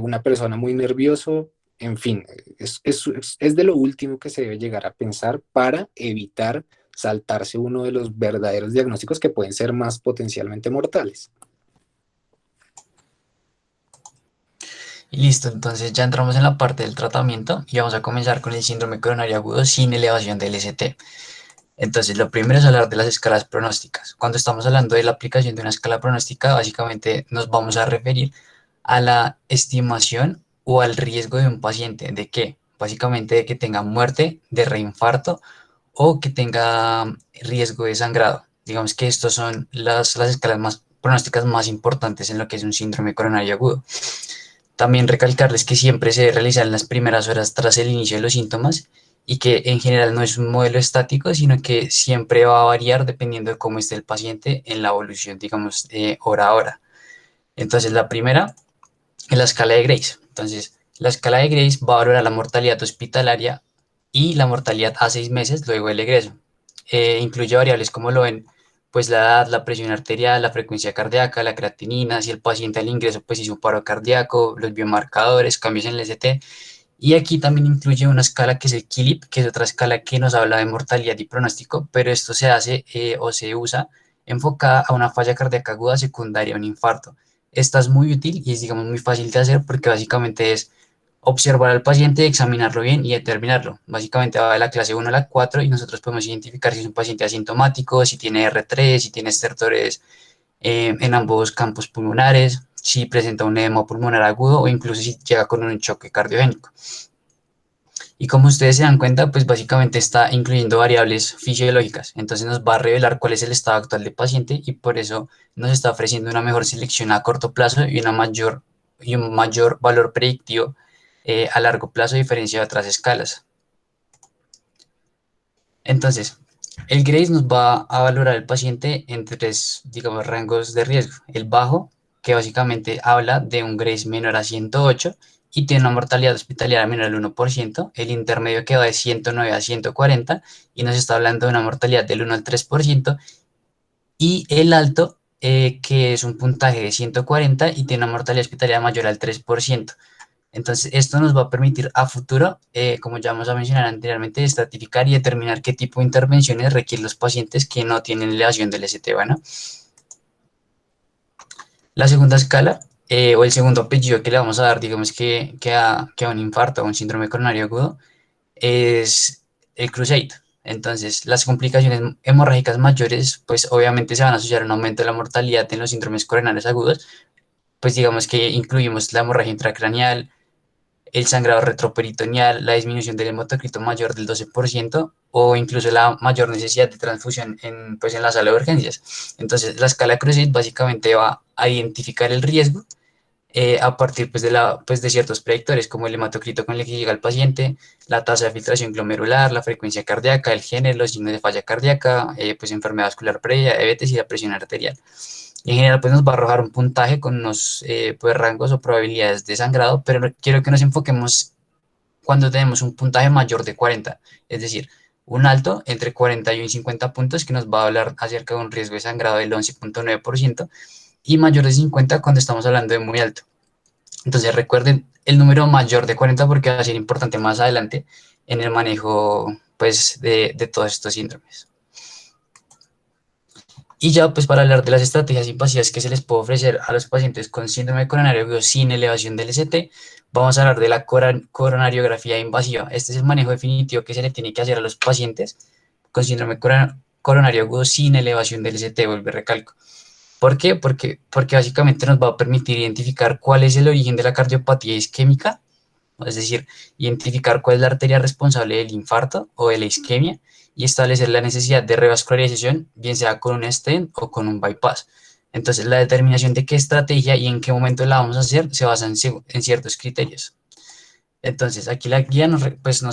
una persona muy nervioso, en fin, es de lo último que se debe llegar a pensar para evitar saltarse uno de los verdaderos diagnósticos que pueden ser más potencialmente mortales. Y listo, entonces ya entramos en la parte del tratamiento y vamos a comenzar con el síndrome coronario agudo sin elevación del ST. Entonces, lo primero es hablar de las escalas pronósticas. Cuando estamos hablando de la aplicación de una escala pronóstica, básicamente nos vamos a referir a la estimación o al riesgo de un paciente. ¿De qué? Básicamente de que tenga muerte, de reinfarto o que tenga riesgo de sangrado. Digamos que estas son las escalas más pronósticas más importantes en lo que es un síndrome coronario agudo. También recalcarles que siempre se realiza en las primeras horas tras el inicio de los síntomas y que en general no es un modelo estático, sino que siempre va a variar dependiendo de cómo esté el paciente en la evolución, digamos, hora a hora. Entonces, la primera es la escala de Grace. Entonces, la escala de Grace va a valorar la mortalidad hospitalaria y la mortalidad a 6 meses luego del egreso. Incluye variables como lo ven, pues la edad, la presión arterial, la frecuencia cardíaca, la creatinina, si el paciente al ingreso pues hizo un paro cardíaco, los biomarcadores, cambios en el ST. Y aquí también incluye una escala que es el KILIP, que es otra escala que nos habla de mortalidad y pronóstico, pero esto se hace o se usa enfocada a una falla cardíaca aguda secundaria a un infarto. Esta es muy útil y es, digamos, muy fácil de hacer porque básicamente es observar al paciente, examinarlo bien y determinarlo. Básicamente va de la clase 1 a la 4 y nosotros podemos identificar si es un paciente asintomático, si tiene R3, si tiene estertores en ambos campos pulmonares, si presenta un edema pulmonar agudo o incluso si llega con un choque cardiogénico. Y como ustedes se dan cuenta, pues básicamente está incluyendo variables fisiológicas. Entonces nos va a revelar cuál es el estado actual del paciente y por eso nos está ofreciendo una mejor selección a corto plazo y un mayor valor predictivo a largo plazo a diferencia de otras escalas. Entonces, el Grace nos va a valorar al paciente en tres, digamos, rangos de riesgo. El bajo, que básicamente habla de un Grace menor a 108 y tiene una mortalidad hospitalaria menor al 1%. El intermedio, que va de 109 a 140 y nos está hablando de una mortalidad del 1 al 3%. Y el alto, que es un puntaje de 140 y tiene una mortalidad hospitalaria mayor al 3%. Entonces, esto nos va a permitir a futuro, como ya vamos a mencionar anteriormente, estratificar y determinar qué tipo de intervenciones requieren los pacientes que no tienen elevación del ST, ¿bueno? La segunda escala, o el segundo apellido que le vamos a dar, digamos que a un infarto o un síndrome coronario agudo, es el Crusade. Entonces, las complicaciones hemorrágicas mayores, pues obviamente se van a asociar a un aumento de la mortalidad en los síndromes coronarios agudos, pues digamos que incluimos la hemorragia intracraneal, el sangrado retroperitoneal, la disminución del hematocrito mayor del 12% o incluso la mayor necesidad de transfusión pues en la sala de urgencias. Entonces, la escala CRUSADE básicamente va a identificar el riesgo a partir pues de ciertos predictores como el hematocrito con el que llega el paciente, la tasa de filtración glomerular, la frecuencia cardíaca, el género, los signos de falla cardíaca, pues enfermedad vascular previa, diabetes y la presión arterial. Y en general, pues nos va a arrojar un puntaje con unos pues, rangos o probabilidades de sangrado, pero quiero que nos enfoquemos cuando tenemos un puntaje mayor de 40, es decir, un alto entre 41 y 50 puntos que nos va a hablar acerca de un riesgo de sangrado del 11.9% y mayor de 50 cuando estamos hablando de muy alto. Entonces recuerden el número mayor de 40 porque va a ser importante más adelante en el manejo pues, de todos estos síndromes. Y ya pues para hablar de las estrategias invasivas que se les puede ofrecer a los pacientes con síndrome coronario agudo sin elevación del ST, vamos a hablar de la coronariografía invasiva. Este es el manejo definitivo que se le tiene que hacer a los pacientes con síndrome coronario agudo sin elevación del ST, vuelvo y recalco. ¿Por qué? Porque básicamente nos va a permitir identificar cuál es el origen de la cardiopatía isquémica, es decir, identificar cuál es la arteria responsable del infarto o de la isquemia y establecer la necesidad de revascularización, bien sea con un stent o con un bypass. Entonces, la determinación de qué estrategia y en qué momento la vamos a hacer se basa en ciertos criterios. Entonces, aquí la guía nos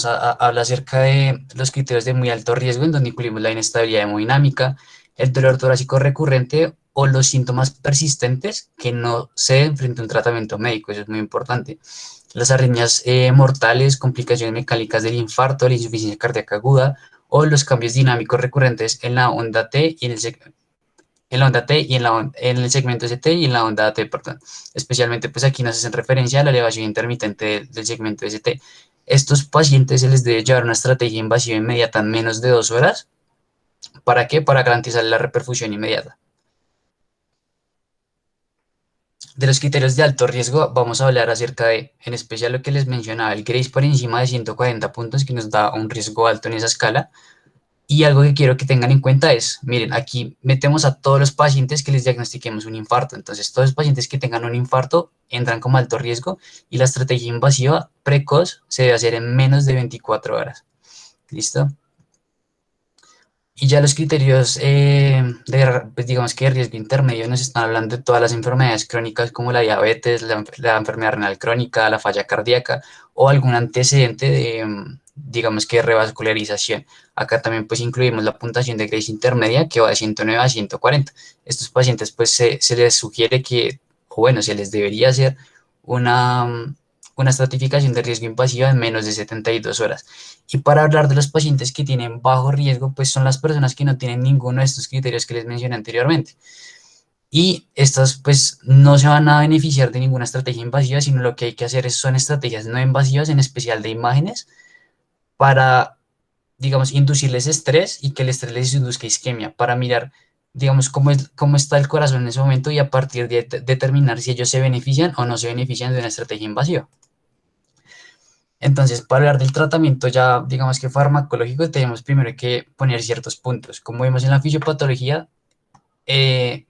habla acerca de los criterios de muy alto riesgo, en donde incluimos la inestabilidad hemodinámica, el dolor torácico recurrente o los síntomas persistentes que no ceden frente a un tratamiento médico. Eso es muy importante. Las arritmias mortales, complicaciones mecánicas del infarto, la insuficiencia cardíaca aguda o los cambios dinámicos recurrentes en la onda T y en el segmento ST y en la onda T, perdón. Especialmente, pues aquí nos hacen referencia a la elevación intermitente del segmento ST. Estos pacientes se les debe llevar una estrategia invasiva inmediata en menos de 2 horas ¿Para qué? Para garantizar la reperfusión inmediata. De los criterios de alto riesgo vamos a hablar acerca de, en especial lo que les mencionaba, el GRACE por encima de 140 puntos, que nos da un riesgo alto en esa escala. Y algo que quiero que tengan en cuenta es, miren, aquí metemos a todos los pacientes que les diagnostiquemos un infarto. Entonces, todos los pacientes que tengan un infarto entran como alto riesgo y la estrategia invasiva precoz se debe hacer en menos de 24 horas. ¿Listo? Y ya los criterios pues digamos que de riesgo intermedio nos están hablando de todas las enfermedades crónicas como la diabetes, la enfermedad renal crónica, la falla cardíaca o algún antecedente de, digamos que revascularización. Acá también pues incluimos la puntuación de Grace intermedia que va de 109 a 140. Estos pacientes pues se les sugiere que, o bueno, se les debería hacer una estratificación de riesgo invasiva en menos de 72 horas. Y para hablar de los pacientes que tienen bajo riesgo, pues son las personas que no tienen ninguno de estos criterios que les mencioné anteriormente. Y estas pues no se van a beneficiar de ninguna estrategia invasiva, sino lo que hay que hacer son estrategias no invasivas, en especial de imágenes, para, digamos, inducirles estrés y que el estrés les induzca isquemia, para mirar, digamos, cómo está el corazón en ese momento y a partir de determinar si ellos se benefician o no se benefician de una estrategia invasiva. Entonces, para hablar del tratamiento ya, digamos que farmacológico, tenemos primero que poner ciertos puntos. Como vemos en la fisiopatología,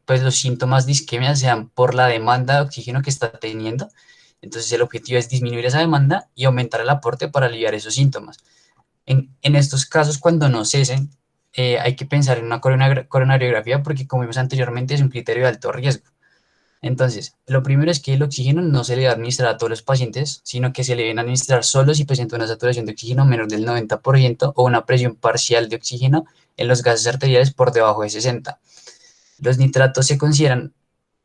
pues los síntomas de isquemia se dan por la demanda de oxígeno que está teniendo. Entonces, el objetivo es disminuir esa demanda y aumentar el aporte para aliviar esos síntomas. En estos casos, cuando no cesen, hay que pensar en una coronariografía porque, como vimos anteriormente, es un criterio de alto riesgo. Entonces, lo primero es que el oxígeno no se le va a administrar a todos los pacientes, sino que se le deben administrar solo si presenta una saturación de oxígeno menor del 90% o una presión parcial de oxígeno en los gases arteriales por debajo de 60. Los nitratos se consideran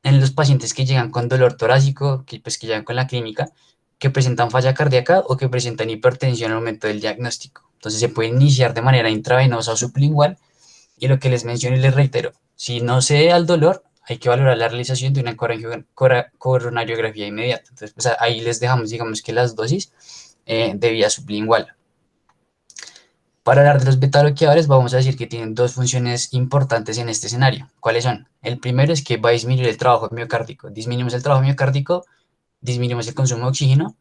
en los pacientes que llegan con dolor torácico, que llegan con la clínica, que presentan falla cardíaca o que presentan hipertensión al momento del diagnóstico. Entonces, se puede iniciar de manera intravenosa o sublingual y lo que les menciono y les reitero, si no se da al dolor, hay que valorar la realización de una coronariografía inmediata. Entonces, pues ahí les dejamos, digamos que las dosis de vía sublingual. Para hablar de los beta-bloqueadores, vamos a decir que tienen dos funciones importantes en este escenario. ¿Cuáles son? El primero es que va a disminuir el trabajo miocárdico. Disminuimos el trabajo miocárdico, disminuimos el consumo de oxígeno,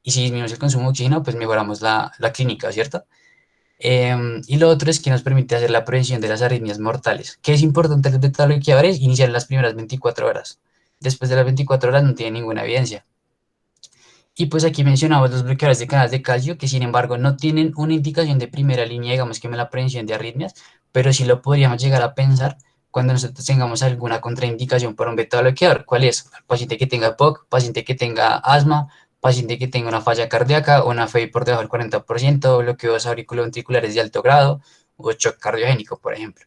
y si disminuimos el consumo de oxígeno, pues mejoramos la clínica, ¿cierto? Y lo otro es que nos permite hacer la prevención de las arritmias mortales. ¿Qué es importante los beta-bloqueadores? Iniciar en las primeras 24 horas. Después de las 24 horas no tiene ninguna evidencia. Y pues aquí mencionamos los bloqueadores de canales de calcio, que sin embargo no tienen una indicación de primera línea, digamos que en la prevención de arritmias, pero sí lo podríamos llegar a pensar cuando nosotros tengamos alguna contraindicación por un beta-bloqueador. ¿Cuál es? Paciente que tenga POC, paciente que tenga asma, paciente que tenga una falla cardíaca, una FEI por debajo del 40%, bloqueos auriculoventriculares de alto grado o shock cardiogénico, por ejemplo.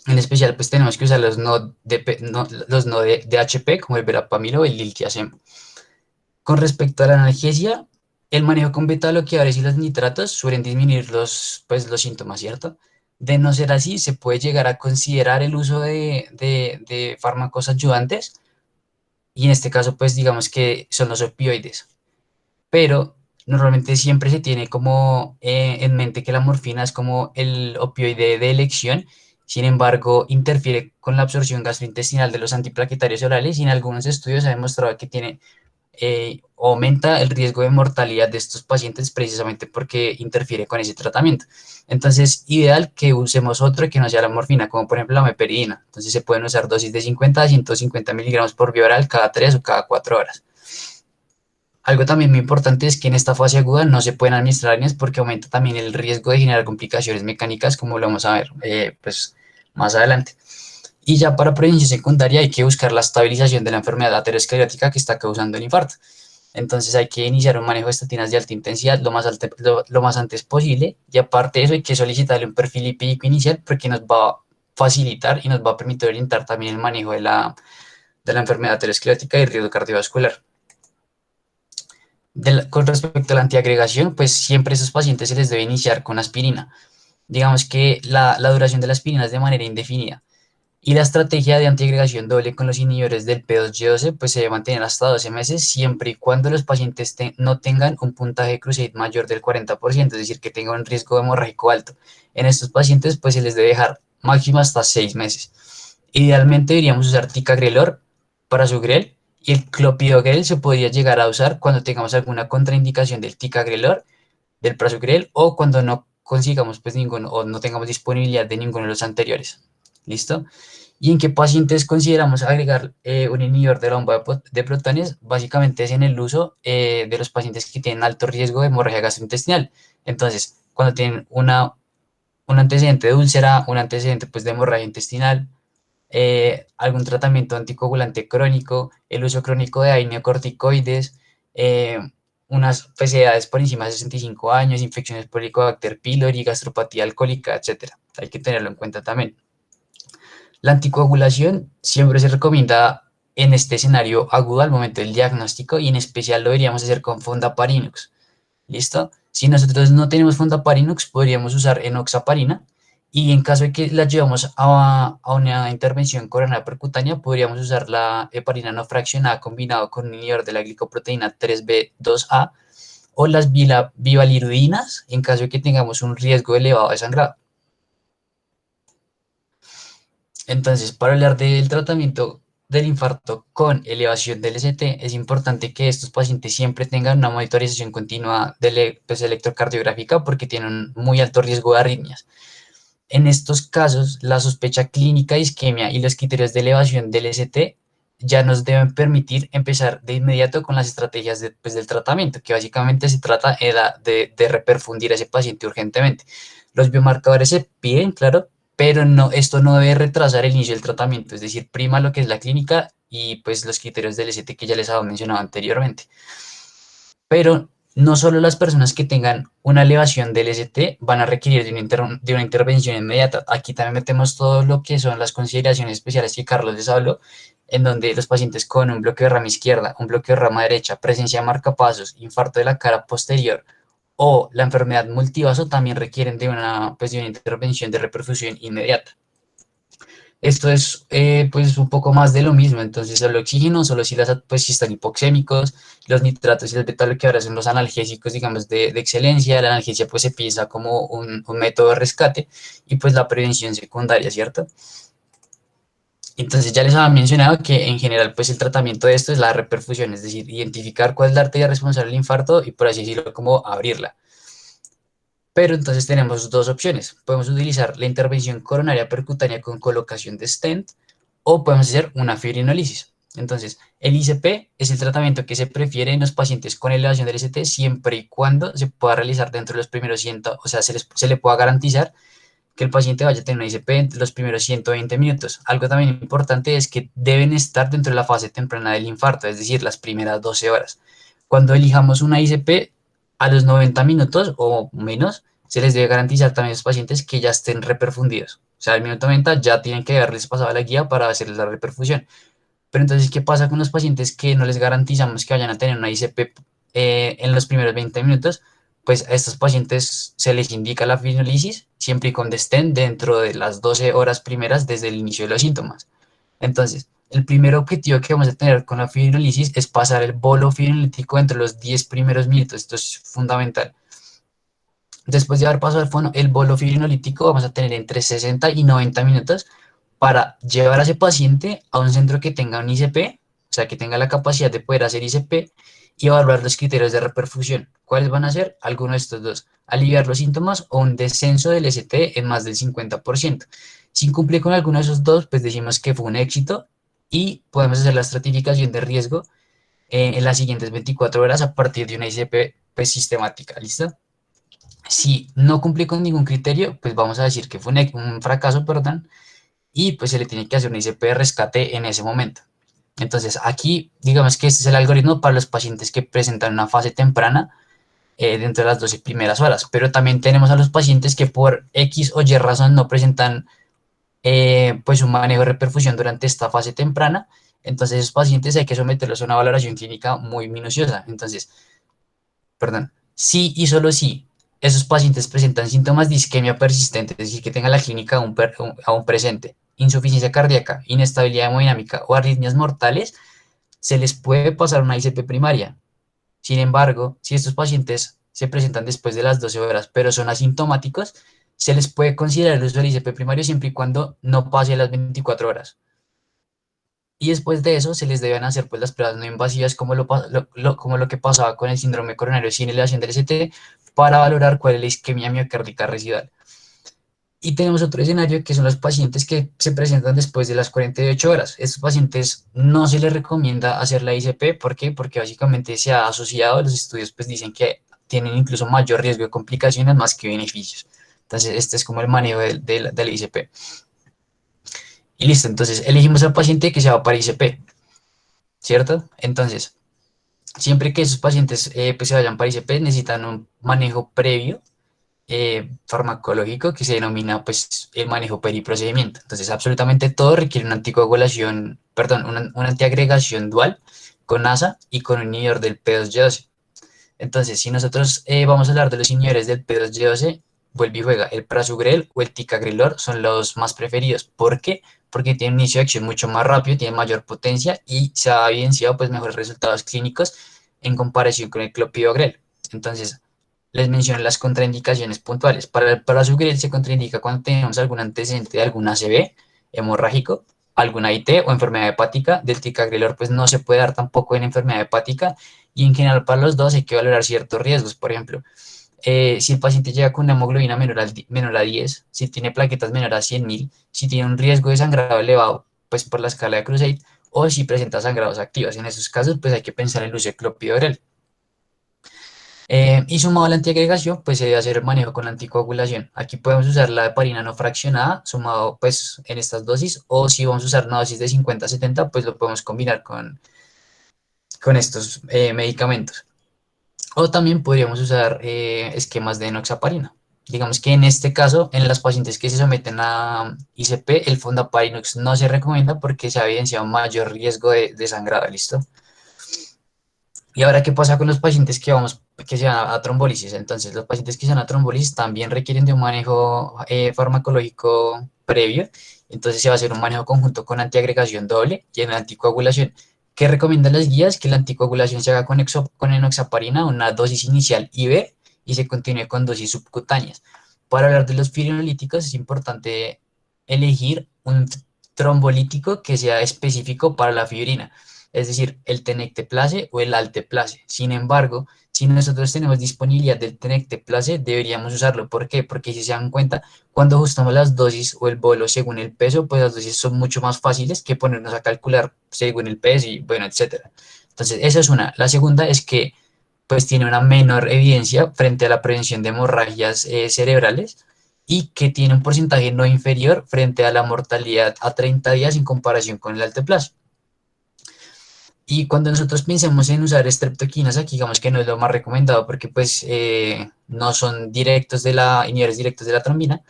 En especial, pues tenemos que usar los no de HP, como el verapamil o el diltiazem. Con respecto a la analgesia, el manejo con beta bloqueadores y los nitratos suelen disminuir pues, los síntomas, ¿cierto? De no ser así, se puede llegar a considerar el uso de fármacos ayudantes, y en este caso, pues digamos que son los opioides. Pero normalmente siempre se tiene como en mente que la morfina es como el opioide de elección. Sin embargo, interfiere con la absorción gastrointestinal de los antiplaquetarios orales y en algunos estudios se ha demostrado que aumenta el riesgo de mortalidad de estos pacientes precisamente porque interfiere con ese tratamiento. Entonces, ideal que usemos otro que no sea la morfina, como por ejemplo la meperidina. Entonces, se pueden usar dosis de 50 a 150 miligramos por vía oral cada 3 o cada 4 horas. Algo también muy importante es que en esta fase aguda no se pueden administrar líneas porque aumenta también el riesgo de generar complicaciones mecánicas, como lo vamos a ver pues, más adelante. Y ya para prevención secundaria hay que buscar la estabilización de la enfermedad aterosclerótica que está causando el infarto. Entonces hay que iniciar un manejo de estatinas de alta intensidad lo más antes posible, y aparte de eso hay que solicitarle un perfil lipídico inicial porque nos va a facilitar y nos va a permitir orientar también el manejo de la enfermedad aterosclerótica y el riesgo cardiovascular. Con respecto a la antiagregación, pues siempre a esos pacientes se les debe iniciar con aspirina. Digamos que la duración de la aspirina es de manera indefinida. Y la estrategia de antiagregación doble con los inhibidores del P2Y12 pues se debe mantener hasta 12 meses siempre y cuando los pacientes no tengan un puntaje Cruzade mayor del 40%, es decir, que tengan un riesgo hemorrágico alto. En estos pacientes pues se les debe dejar máximo hasta 6 meses. Idealmente deberíamos usar ticagrelor, prasugrel, y el clopidogrel se podría llegar a usar cuando tengamos alguna contraindicación del ticagrelor, del prasugrel, o cuando no consigamos pues ninguno o no tengamos disponibilidad de ninguno de los anteriores. ¿Listo? ¿Y en qué pacientes consideramos agregar un inhibidor de la bomba de protones? Básicamente es en el uso de los pacientes que tienen alto riesgo de hemorragia gastrointestinal. Entonces, cuando tienen un antecedente de úlcera, un antecedente pues, de hemorragia intestinal, algún tratamiento anticoagulante crónico, el uso crónico de aminocorticoides, unas PCAs por encima de 65 años, infecciones por Helicobacter pylori, gastropatía alcohólica, etcétera. Hay que tenerlo en cuenta también. La anticoagulación siempre se recomienda en este escenario agudo al momento del diagnóstico y en especial lo deberíamos hacer con Fondaparinux. ¿Listo? Si nosotros no tenemos Fondaparinux, podríamos usar enoxaparina y en caso de que la llevamos a una intervención coronaria percutánea, podríamos usar la heparina no fraccionada combinado con un inhibidor de la glicoproteína 3B2A o las bivalirudinas en caso de que tengamos un riesgo elevado de sangrado. Entonces, para hablar del tratamiento del infarto con elevación del ST, es importante que estos pacientes siempre tengan una monitorización continua de pues, electrocardiográfica porque tienen un muy alto riesgo de arritmias. En estos casos, la sospecha clínica de isquemia y los criterios de elevación del ST ya nos deben permitir empezar de inmediato con las estrategias pues, del tratamiento, que básicamente se trata de reperfundir a ese paciente urgentemente. Los biomarcadores se piden, claro, pero no, esto no debe retrasar el inicio del tratamiento, es decir, prima lo que es la clínica y pues los criterios del ST que ya les había mencionado anteriormente. Pero no solo las personas que tengan una elevación del ST van a requerir de una intervención inmediata. Aquí también metemos todo lo que son las consideraciones especiales que Carlos les habló, en donde los pacientes con un bloqueo de rama izquierda, un bloqueo de rama derecha, presencia de marcapasos, infarto de la cara posterior o la enfermedad multivaso también requieren pues, de una intervención de reperfusión inmediata. Esto es pues un poco más de lo mismo, entonces el oxígeno solo si están hipoxémicos, los nitratos y el beta que ahora son los analgésicos, digamos, de excelencia. La analgesia pues se piensa como un método de rescate y pues la prevención secundaria, ¿cierto? Entonces ya les había mencionado que en general pues el tratamiento de esto es la reperfusión, es decir, identificar cuál es la arteria responsable del infarto y por así decirlo como abrirla. Pero entonces tenemos dos opciones. Podemos utilizar la intervención coronaria percutánea con colocación de stent o podemos hacer una fibrinolisis. Entonces, el ICP es el tratamiento que se prefiere en los pacientes con elevación del ST siempre y cuando se pueda realizar dentro de los primeros 100, o sea, se le pueda garantizar que el paciente vaya a tener una ICP en los primeros 120 minutos. Algo también importante es que deben estar dentro de la fase temprana del infarto, es decir, las primeras 12 horas. Cuando elijamos una ICP, a los 90 minutos o menos, se les debe garantizar también a los pacientes que ya estén reperfundidos. O sea, al minuto 90 ya tienen que haberles pasado la guía para hacerles la reperfusión. Pero entonces, ¿qué pasa con los pacientes que no les garantizamos que vayan a tener una ICP en los primeros 20 minutos? Pues a estos pacientes se les indica la fibrinolisis siempre y cuando estén dentro de las 12 horas primeras desde el inicio de los síntomas. Entonces, el primer objetivo que vamos a tener con la fibrinolisis es pasar el bolo fibrinolítico entre los 10 primeros minutos. Esto es fundamental. Después de haber pasado el bolo fibrinolítico, vamos a tener entre 60 y 90 minutos para llevar a ese paciente a un centro que tenga un ICP, o sea, que tenga la capacidad de poder hacer ICP y evaluar los criterios de reperfusión. ¿Cuáles van a ser? Algunos de estos dos. Aliviar los síntomas o un descenso del ST en más del 50%. Si cumple con alguno de esos dos, pues decimos que fue un éxito y podemos hacer la estratificación de riesgo en las siguientes 24 horas a partir de una ICP pues, sistemática. ¿Listo? Si no cumple con ningún criterio, pues vamos a decir que fue un fracaso, perdón, y pues se le tiene que hacer una ICP de rescate en ese momento. Entonces aquí, digamos que este es el algoritmo para los pacientes que presentan una fase temprana dentro de las 12 primeras horas, pero también tenemos a los pacientes que por X o Y razón no presentan pues un manejo de reperfusión durante esta fase temprana. Entonces esos pacientes hay que someterlos a una valoración clínica muy minuciosa. Entonces, perdón, sí y solo sí esos pacientes presentan síntomas de isquemia persistente, es decir, que tengan la clínica aún presente, insuficiencia cardíaca, inestabilidad hemodinámica o arritmias mortales, se les puede pasar una ICP primaria. Sin embargo, si estos pacientes se presentan después de las 12 horas, pero son asintomáticos, se les puede considerar el uso del ICP primario siempre y cuando no pase las 24 horas. Y después de eso se les deben hacer pues las pruebas no invasivas como lo que pasaba con el síndrome coronario sin elevación del ST para valorar cuál es la isquemia miocárdica residual. Y tenemos otro escenario que son los pacientes que se presentan después de las 48 horas. Estos pacientes no se les recomienda hacer la ICP. ¿Por qué? Porque básicamente se ha asociado, los estudios pues dicen que tienen incluso mayor riesgo de complicaciones más que beneficios. Entonces este es como el manejo de la ICP. Y listo, entonces elegimos al paciente que se va para ICP, ¿cierto? Entonces, siempre que esos pacientes pues se vayan para ICP necesitan un manejo previo farmacológico que se denomina pues el manejo periprocedimiento. Entonces, absolutamente todo requiere una anticoagulación, perdón, una antiagregación dual con ASA y con un inhibidor del P2Y12. Entonces, si nosotros vamos a hablar de los inhibidores del P2Y12, vuelve y juega, el prasugrel o el ticagrelor son los más preferidos. ¿Por qué? Porque tienen un inicio de acción mucho más rápido, tienen mayor potencia y se ha evidenciado pues mejores resultados clínicos en comparación con el clopidogrel. Entonces, les menciono las contraindicaciones puntuales. Para el prasugrel se contraindica cuando tenemos algún antecedente de algún ACV hemorrágico, alguna IT o enfermedad hepática. Del ticagrelor pues no se puede dar tampoco en enfermedad hepática y en general para los dos hay que valorar ciertos riesgos. Por ejemplo, si el paciente llega con una hemoglobina menor a 10, si tiene plaquetas menor a 100.000, si tiene un riesgo de sangrado elevado pues por la escala de Cruzeit o si presenta sangrados activos. En esos casos pues hay que pensar en el uso de clopidogrel. Y sumado a la antiagregación, pues se debe hacer el manejo con la anticoagulación. Aquí podemos usar la heparina no fraccionada, sumado pues en estas dosis, o si vamos a usar una dosis de 50-70, pues lo podemos combinar con estos medicamentos. O también podríamos usar esquemas de enoxaparina. Digamos que en este caso, en las pacientes que se someten a ICP, el fondaparinux no se recomienda porque se ha evidenciado mayor riesgo de sangrado, ¿listo? Y ahora, ¿qué pasa con los pacientes que se van a trombolisis? Entonces, los pacientes que se van a trombolisis también requieren de un manejo farmacológico previo. Entonces, se va a hacer un manejo conjunto con antiagregación doble y en la anticoagulación. ¿Qué recomiendan las guías? Que la anticoagulación se haga con enoxaparina, una dosis inicial IV, y se continúe con dosis subcutáneas. Para hablar de los fibrinolíticos, es importante elegir un trombolítico que sea específico para la fibrina, es decir, el tenecteplase o el alteplase. Sin embargo, si nosotros tenemos disponibilidad del tenecteplase, deberíamos usarlo. ¿Por qué? Porque si se dan cuenta, cuando ajustamos las dosis o el bolo según el peso, pues las dosis son mucho más fáciles que ponernos a calcular según el peso y bueno, etcétera. Entonces, esa es una. La segunda es que pues tiene una menor evidencia frente a la prevención de hemorragias cerebrales y que tiene un porcentaje no inferior frente a la mortalidad a 30 días en comparación con el alteplase. Y cuando nosotros pensemos en usar streptoquinas, aquí digamos que no es lo más recomendado porque pues no son inhibidores directos de la trombina.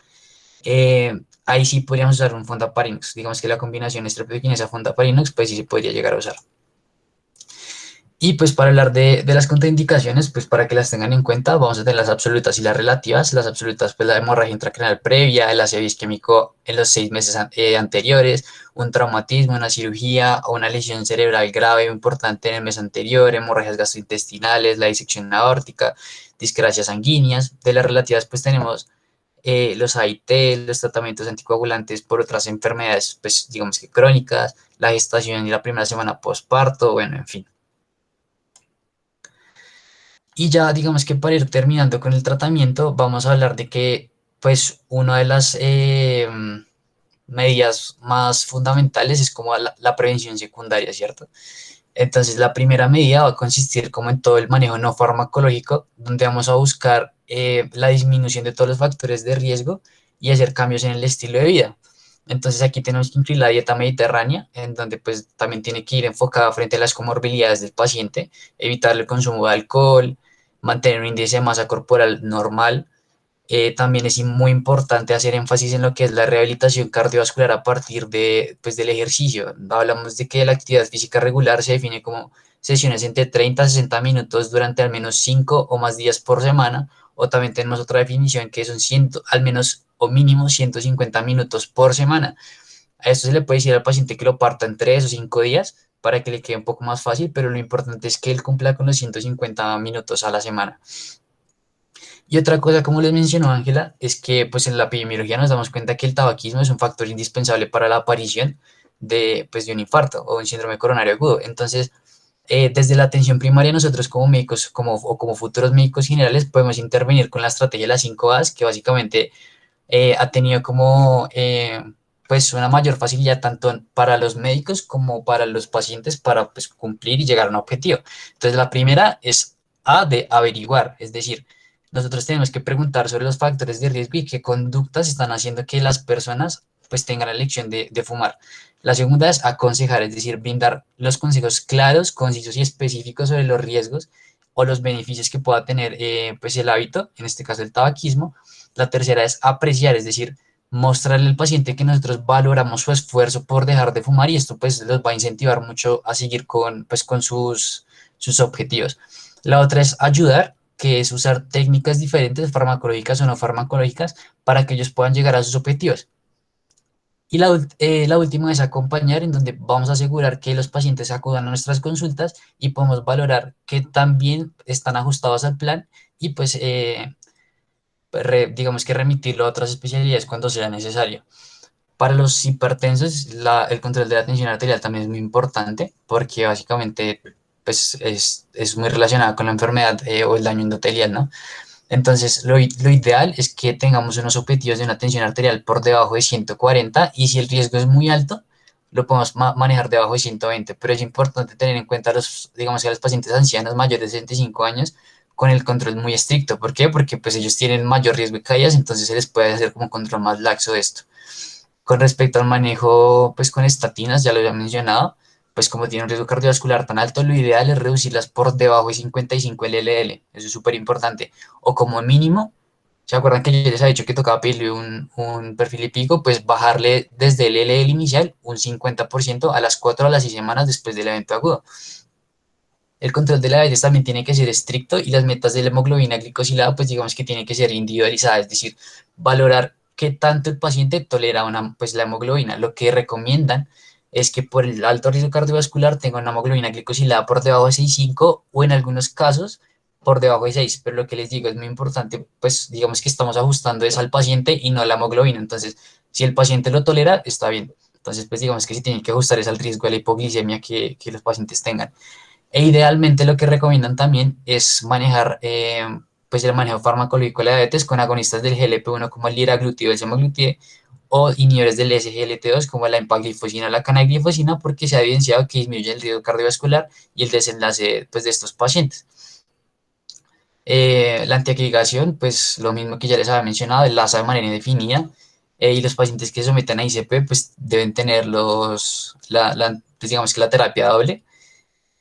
Ahí sí podríamos usar un fondaparinux. Digamos que la combinación streptokinasa-fondaparinux pues sí se podría llegar a usar. Y pues para hablar de las contraindicaciones, pues para que las tengan en cuenta, vamos a tener las absolutas y las relativas. Las absolutas, pues la hemorragia intracraneal previa, el ACV isquémico en los 6 meses anteriores, un traumatismo, una cirugía o una lesión cerebral grave o importante en el mes anterior, hemorragias gastrointestinales, la disección aórtica, discrasias sanguíneas. De las relativas, pues tenemos los AIT, los tratamientos anticoagulantes por otras enfermedades, pues digamos que crónicas, la gestación y la primera semana postparto, bueno, en fin. Y ya digamos que para ir terminando con el tratamiento, vamos a hablar de que pues una de las medidas más fundamentales es como la prevención secundaria, ¿cierto? Entonces la primera medida va a consistir como en todo el manejo no farmacológico, donde vamos a buscar la disminución de todos los factores de riesgo y hacer cambios en el estilo de vida. Entonces aquí tenemos que incluir la dieta mediterránea, en donde pues también tiene que ir enfocada frente a las comorbilidades del paciente, evitar el consumo de alcohol, mantener un índice de masa corporal normal. También es muy importante hacer énfasis en lo que es la rehabilitación cardiovascular a partir pues, del ejercicio. Hablamos de que la actividad física regular se define como sesiones entre 30 a 60 minutos durante al menos 5 o más días por semana, o también tenemos otra definición que son al menos o mínimo 150 minutos por semana. A esto se le puede decir al paciente que lo parta en 3 o 5 días para que le quede un poco más fácil, pero lo importante es que él cumpla con los 150 minutos a la semana. Y otra cosa, como les mencionó Ángela, es que pues en la epidemiología nos damos cuenta que el tabaquismo es un factor indispensable para la aparición de un infarto o un síndrome coronario agudo. Entonces, desde la atención primaria, nosotros como médicos o como futuros médicos generales podemos intervenir con la estrategia de las 5 A's, que básicamente ha tenido como pues una mayor facilidad tanto para los médicos como para los pacientes para pues, cumplir y llegar a un objetivo. Entonces, la primera es A de averiguar, es decir, nosotros tenemos que preguntar sobre los factores de riesgo y qué conductas están haciendo que las personas pues tengan la elección de fumar. La segunda es aconsejar, es decir, brindar los consejos claros, concisos y específicos sobre los riesgos o los beneficios que pueda tener pues el hábito, en este caso el tabaquismo. La tercera es apreciar, es decir, mostrarle al paciente que nosotros valoramos su esfuerzo por dejar de fumar y esto pues los va a incentivar mucho a seguir con sus objetivos. La otra es ayudar, que es usar técnicas diferentes, farmacológicas o no farmacológicas, para que ellos puedan llegar a sus objetivos. Y la última es acompañar, en donde vamos a asegurar que los pacientes acudan a nuestras consultas y podemos valorar que también están ajustados al plan y pues digamos que remitirlo a otras especialidades cuando sea necesario. Para los hipertensos, el control de la tensión arterial también es muy importante porque básicamente pues, es muy relacionada con la enfermedad o el daño endotelial, ¿no? Entonces, lo ideal es que tengamos unos objetivos de una tensión arterial por debajo de 140 y si el riesgo es muy alto, lo podemos manejar debajo de 120, pero es importante tener en cuenta digamos que a los pacientes ancianos mayores de 65 años con el control muy estricto. ¿Por qué? Porque pues ellos tienen mayor riesgo de caídas, entonces se les puede hacer como un control más laxo de esto. Con respecto al manejo, pues con estatinas, ya lo había mencionado, pues como tiene un riesgo cardiovascular tan alto, lo ideal es reducirlas por debajo de 55 llL, eso es súper importante, o como mínimo, ¿se acuerdan que yo les había dicho que tocaba pedirle un perfil lipídico? Pues bajarle desde el LDL inicial un 50% a las 4 a las 6 semanas después del evento agudo. El control de la diabetes también tiene que ser estricto y las metas de la hemoglobina glicosilada, pues digamos que tiene que ser individualizada, es decir, valorar qué tanto el paciente tolera pues la hemoglobina. Lo que recomiendan es que por el alto riesgo cardiovascular tenga una hemoglobina glicosilada por debajo de 6,5 o en algunos casos por debajo de 6, pero lo que les digo es muy importante, pues digamos que estamos ajustando eso al paciente y no a la hemoglobina, entonces si el paciente lo tolera, está bien. Entonces, pues digamos que se tiene que ajustar es al riesgo de la hipoglicemia que los pacientes tengan. E idealmente lo que recomiendan también es manejar pues el manejo farmacológico de la diabetes con agonistas del GLP-1 como el liraglutide o el semaglutide o inhibidores del SGLT2 como la empaglifosina o la canaglifosina porque se ha evidenciado que disminuye el riesgo cardiovascular y el desenlace pues, de estos pacientes. La antiagregación, pues lo mismo que ya les había mencionado, enlaza de manera indefinida y los pacientes que se someten a ICP pues deben tener pues, digamos que la terapia doble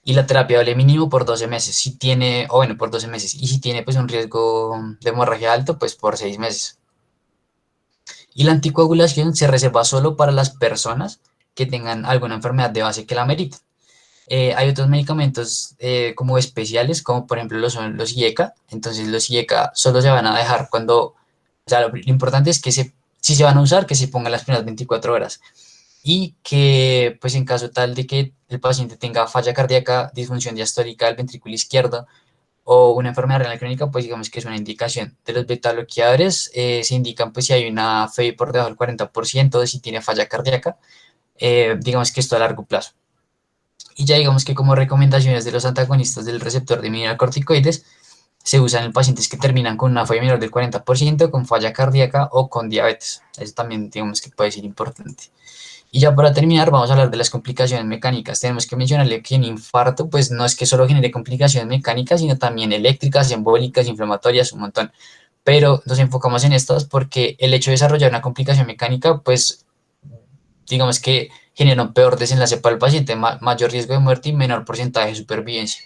y la terapia doble mínimo por 12 meses. Si tiene, o bueno, por 12 meses. Y si tiene pues un riesgo de hemorragia alto, pues por 6 meses. Y la anticoagulación se reserva solo para las personas que tengan alguna enfermedad de base que la merite. Hay otros medicamentos como especiales, como por ejemplo son los IECA. Entonces los IECA solo se van a dejar o sea, lo importante es que si se van a usar, que se pongan las primeras 24 horas y que, pues en caso tal de que el paciente tenga falla cardíaca, disfunción diastólica del ventrículo izquierdo o una enfermedad renal crónica, pues digamos que es una indicación. De los beta bloqueadores se indican pues si hay una FEI por debajo del 40%, de si tiene falla cardíaca, digamos que esto a largo plazo. Y ya digamos que como recomendaciones de los antagonistas del receptor de mineralocorticoides, se usan en pacientes que terminan con una falla menor del 40%, con falla cardíaca o con diabetes. Eso también digamos que puede ser importante. Y ya para terminar, vamos a hablar de las complicaciones mecánicas. Tenemos que mencionarle que un infarto, pues no es que solo genere complicaciones mecánicas, sino también eléctricas, embólicas, inflamatorias, un montón. Pero nos enfocamos en estas porque el hecho de desarrollar una complicación mecánica, pues digamos que genera un peor desenlace para el paciente, mayor riesgo de muerte y menor porcentaje de supervivencia.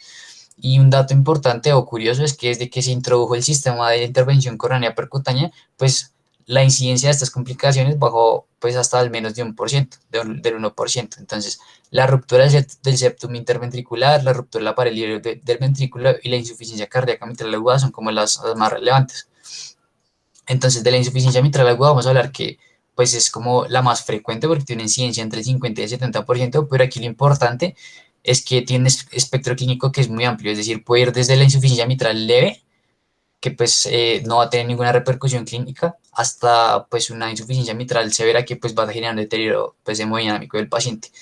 Y un dato importante o curioso es que desde que se introdujo el sistema de intervención coronea percutánea, pues la incidencia de estas complicaciones bajó pues hasta al menos de 1%, del 1%. Entonces, la ruptura del septum interventricular, la ruptura de la pared libre del ventrículo y la insuficiencia cardíaca mitral aguda son como las más relevantes. Entonces, de la insuficiencia mitral aguda vamos a hablar que pues es como la más frecuente porque tiene una incidencia entre el 50 y el 70%, pero aquí lo importante es que tiene espectro clínico que es muy amplio, es decir, puede ir desde la insuficiencia mitral leve, que pues no va a tener ninguna repercusión clínica, hasta pues una insuficiencia mitral severa que pues va a generar un deterioro pues hemodinámico del paciente.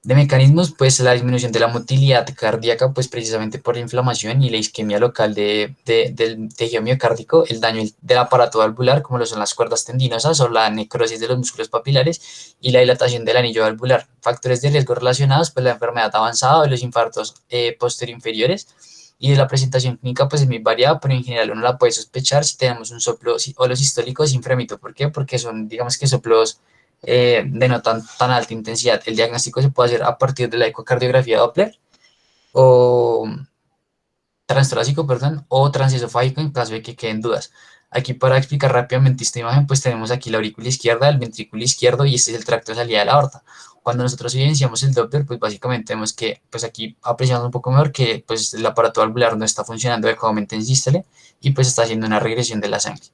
De mecanismos, pues la disminución de la motilidad cardíaca, pues precisamente por la inflamación y la isquemia local del tejido miocárdico, el daño del aparato valvular, como lo son las cuerdas tendinosas o la necrosis de los músculos papilares y la dilatación del anillo valvular. Factores de riesgo relacionados, pues la enfermedad avanzada o los infartos posterior-inferiores. Y de la presentación clínica, pues es muy variada, pero en general uno la puede sospechar si tenemos un soplo o los históricos sin frémito. ¿Por qué? Porque son, digamos que soplos de no tan alta intensidad. El diagnóstico se puede hacer a partir de la ecocardiografía Doppler o transtorácico, perdón, o transesofágico en caso de que queden dudas. Aquí para explicar rápidamente esta imagen, pues tenemos aquí la aurícula izquierda, el ventrículo izquierdo y este es el tracto de salida de la aorta. Cuando nosotros evidenciamos el Doppler, pues básicamente vemos que pues aquí apreciamos un poco mejor que pues el aparato valvular no está funcionando adecuadamente en sístole y pues está haciendo una regresión de la sangre.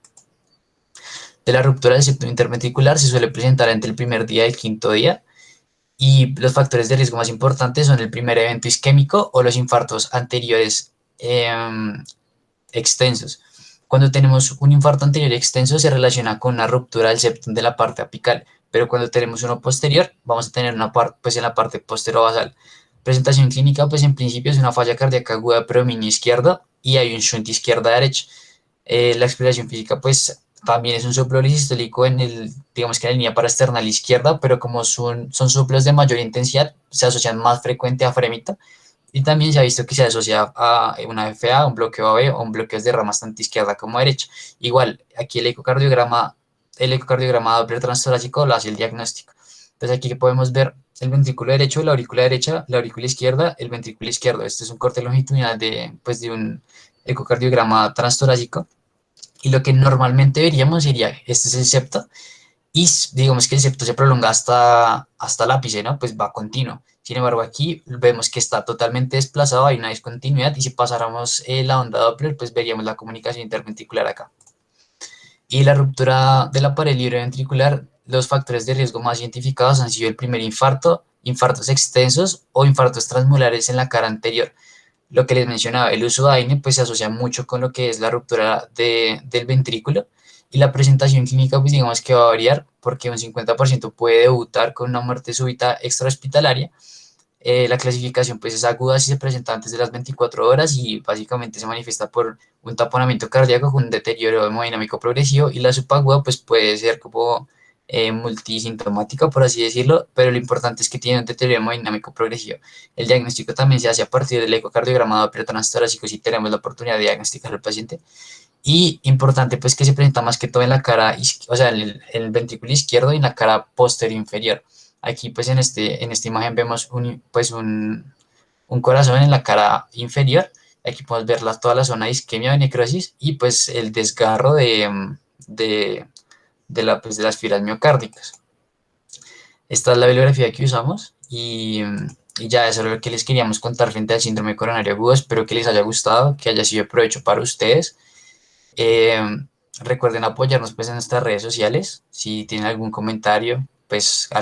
De la ruptura del septo interventricular se suele presentar entre el primer día y el quinto día y los factores de riesgo más importantes son el primer evento isquémico o los infartos anteriores extensos. Cuando tenemos un infarto anterior extenso se relaciona con una ruptura del septum de la parte apical, pero cuando tenemos uno posterior vamos a tener una parte pues en la parte posterobasal. Presentación clínica pues en principio es una falla cardíaca aguda de predominio izquierdo y hay un shunt izquierda-derecha. La explicación física pues también es un soplo lisistólico en el, digamos que en la línea paraesternal izquierda, pero como son soplos de mayor intensidad, se asocian más frecuente a frémito y también se ha visto que se asocia a una FA, un bloqueo AB o un bloqueo de ramas tanto izquierda como derecha. Igual, aquí el ecocardiograma Doppler transtorácico lo hace el diagnóstico. Entonces aquí podemos ver el ventrículo derecho, la aurícula derecha, la aurícula izquierda, el ventrículo izquierdo. Este es un corte longitudinal pues, de un ecocardiograma transtorácico. Y lo que normalmente veríamos sería, este es el septo, y digamos que el septo se prolonga hasta el ápice, ¿no? Pues va continuo. Sin embargo, aquí vemos que está totalmente desplazado, hay una discontinuidad, y si pasáramos la onda Doppler, pues veríamos la comunicación interventricular acá. Y la ruptura de la pared libre ventricular, los factores de riesgo más identificados han sido el primer infarto, infartos extensos o infartos transmulares en la cara anterior. Lo que les mencionaba, el uso de AINE pues se asocia mucho con lo que es la ruptura del ventrículo y la presentación clínica pues digamos que va a variar porque un 50% puede debutar con una muerte súbita extrahospitalaria. La clasificación pues es aguda si se presenta antes de las 24 horas y básicamente se manifiesta por un taponamiento cardíaco con un deterioro hemodinámico progresivo y la subaguda pues puede ser como multisintomática por así decirlo, pero lo importante es que tiene un deterioro hemodinámico progresivo. El diagnóstico también se hace a partir del ecocardiograma Doppler transtorácico si tenemos la oportunidad de diagnosticar al paciente. Y importante pues que se presenta más que todo en la cara, o sea, en el ventrículo izquierdo y en la cara posterior inferior. Aquí pues en esta imagen vemos un corazón en la cara inferior. Aquí podemos ver toda la zona de isquemia o necrosis y pues el desgarro de, pues, de las fibras miocárdicas. Esta es la bibliografía que usamos y ya eso es lo que les queríamos contar frente al síndrome coronario agudo. Espero que les haya gustado, que haya sido de provecho para ustedes. Eh, Recuerden apoyarnos pues en nuestras redes sociales. Si tienen algún comentario, pues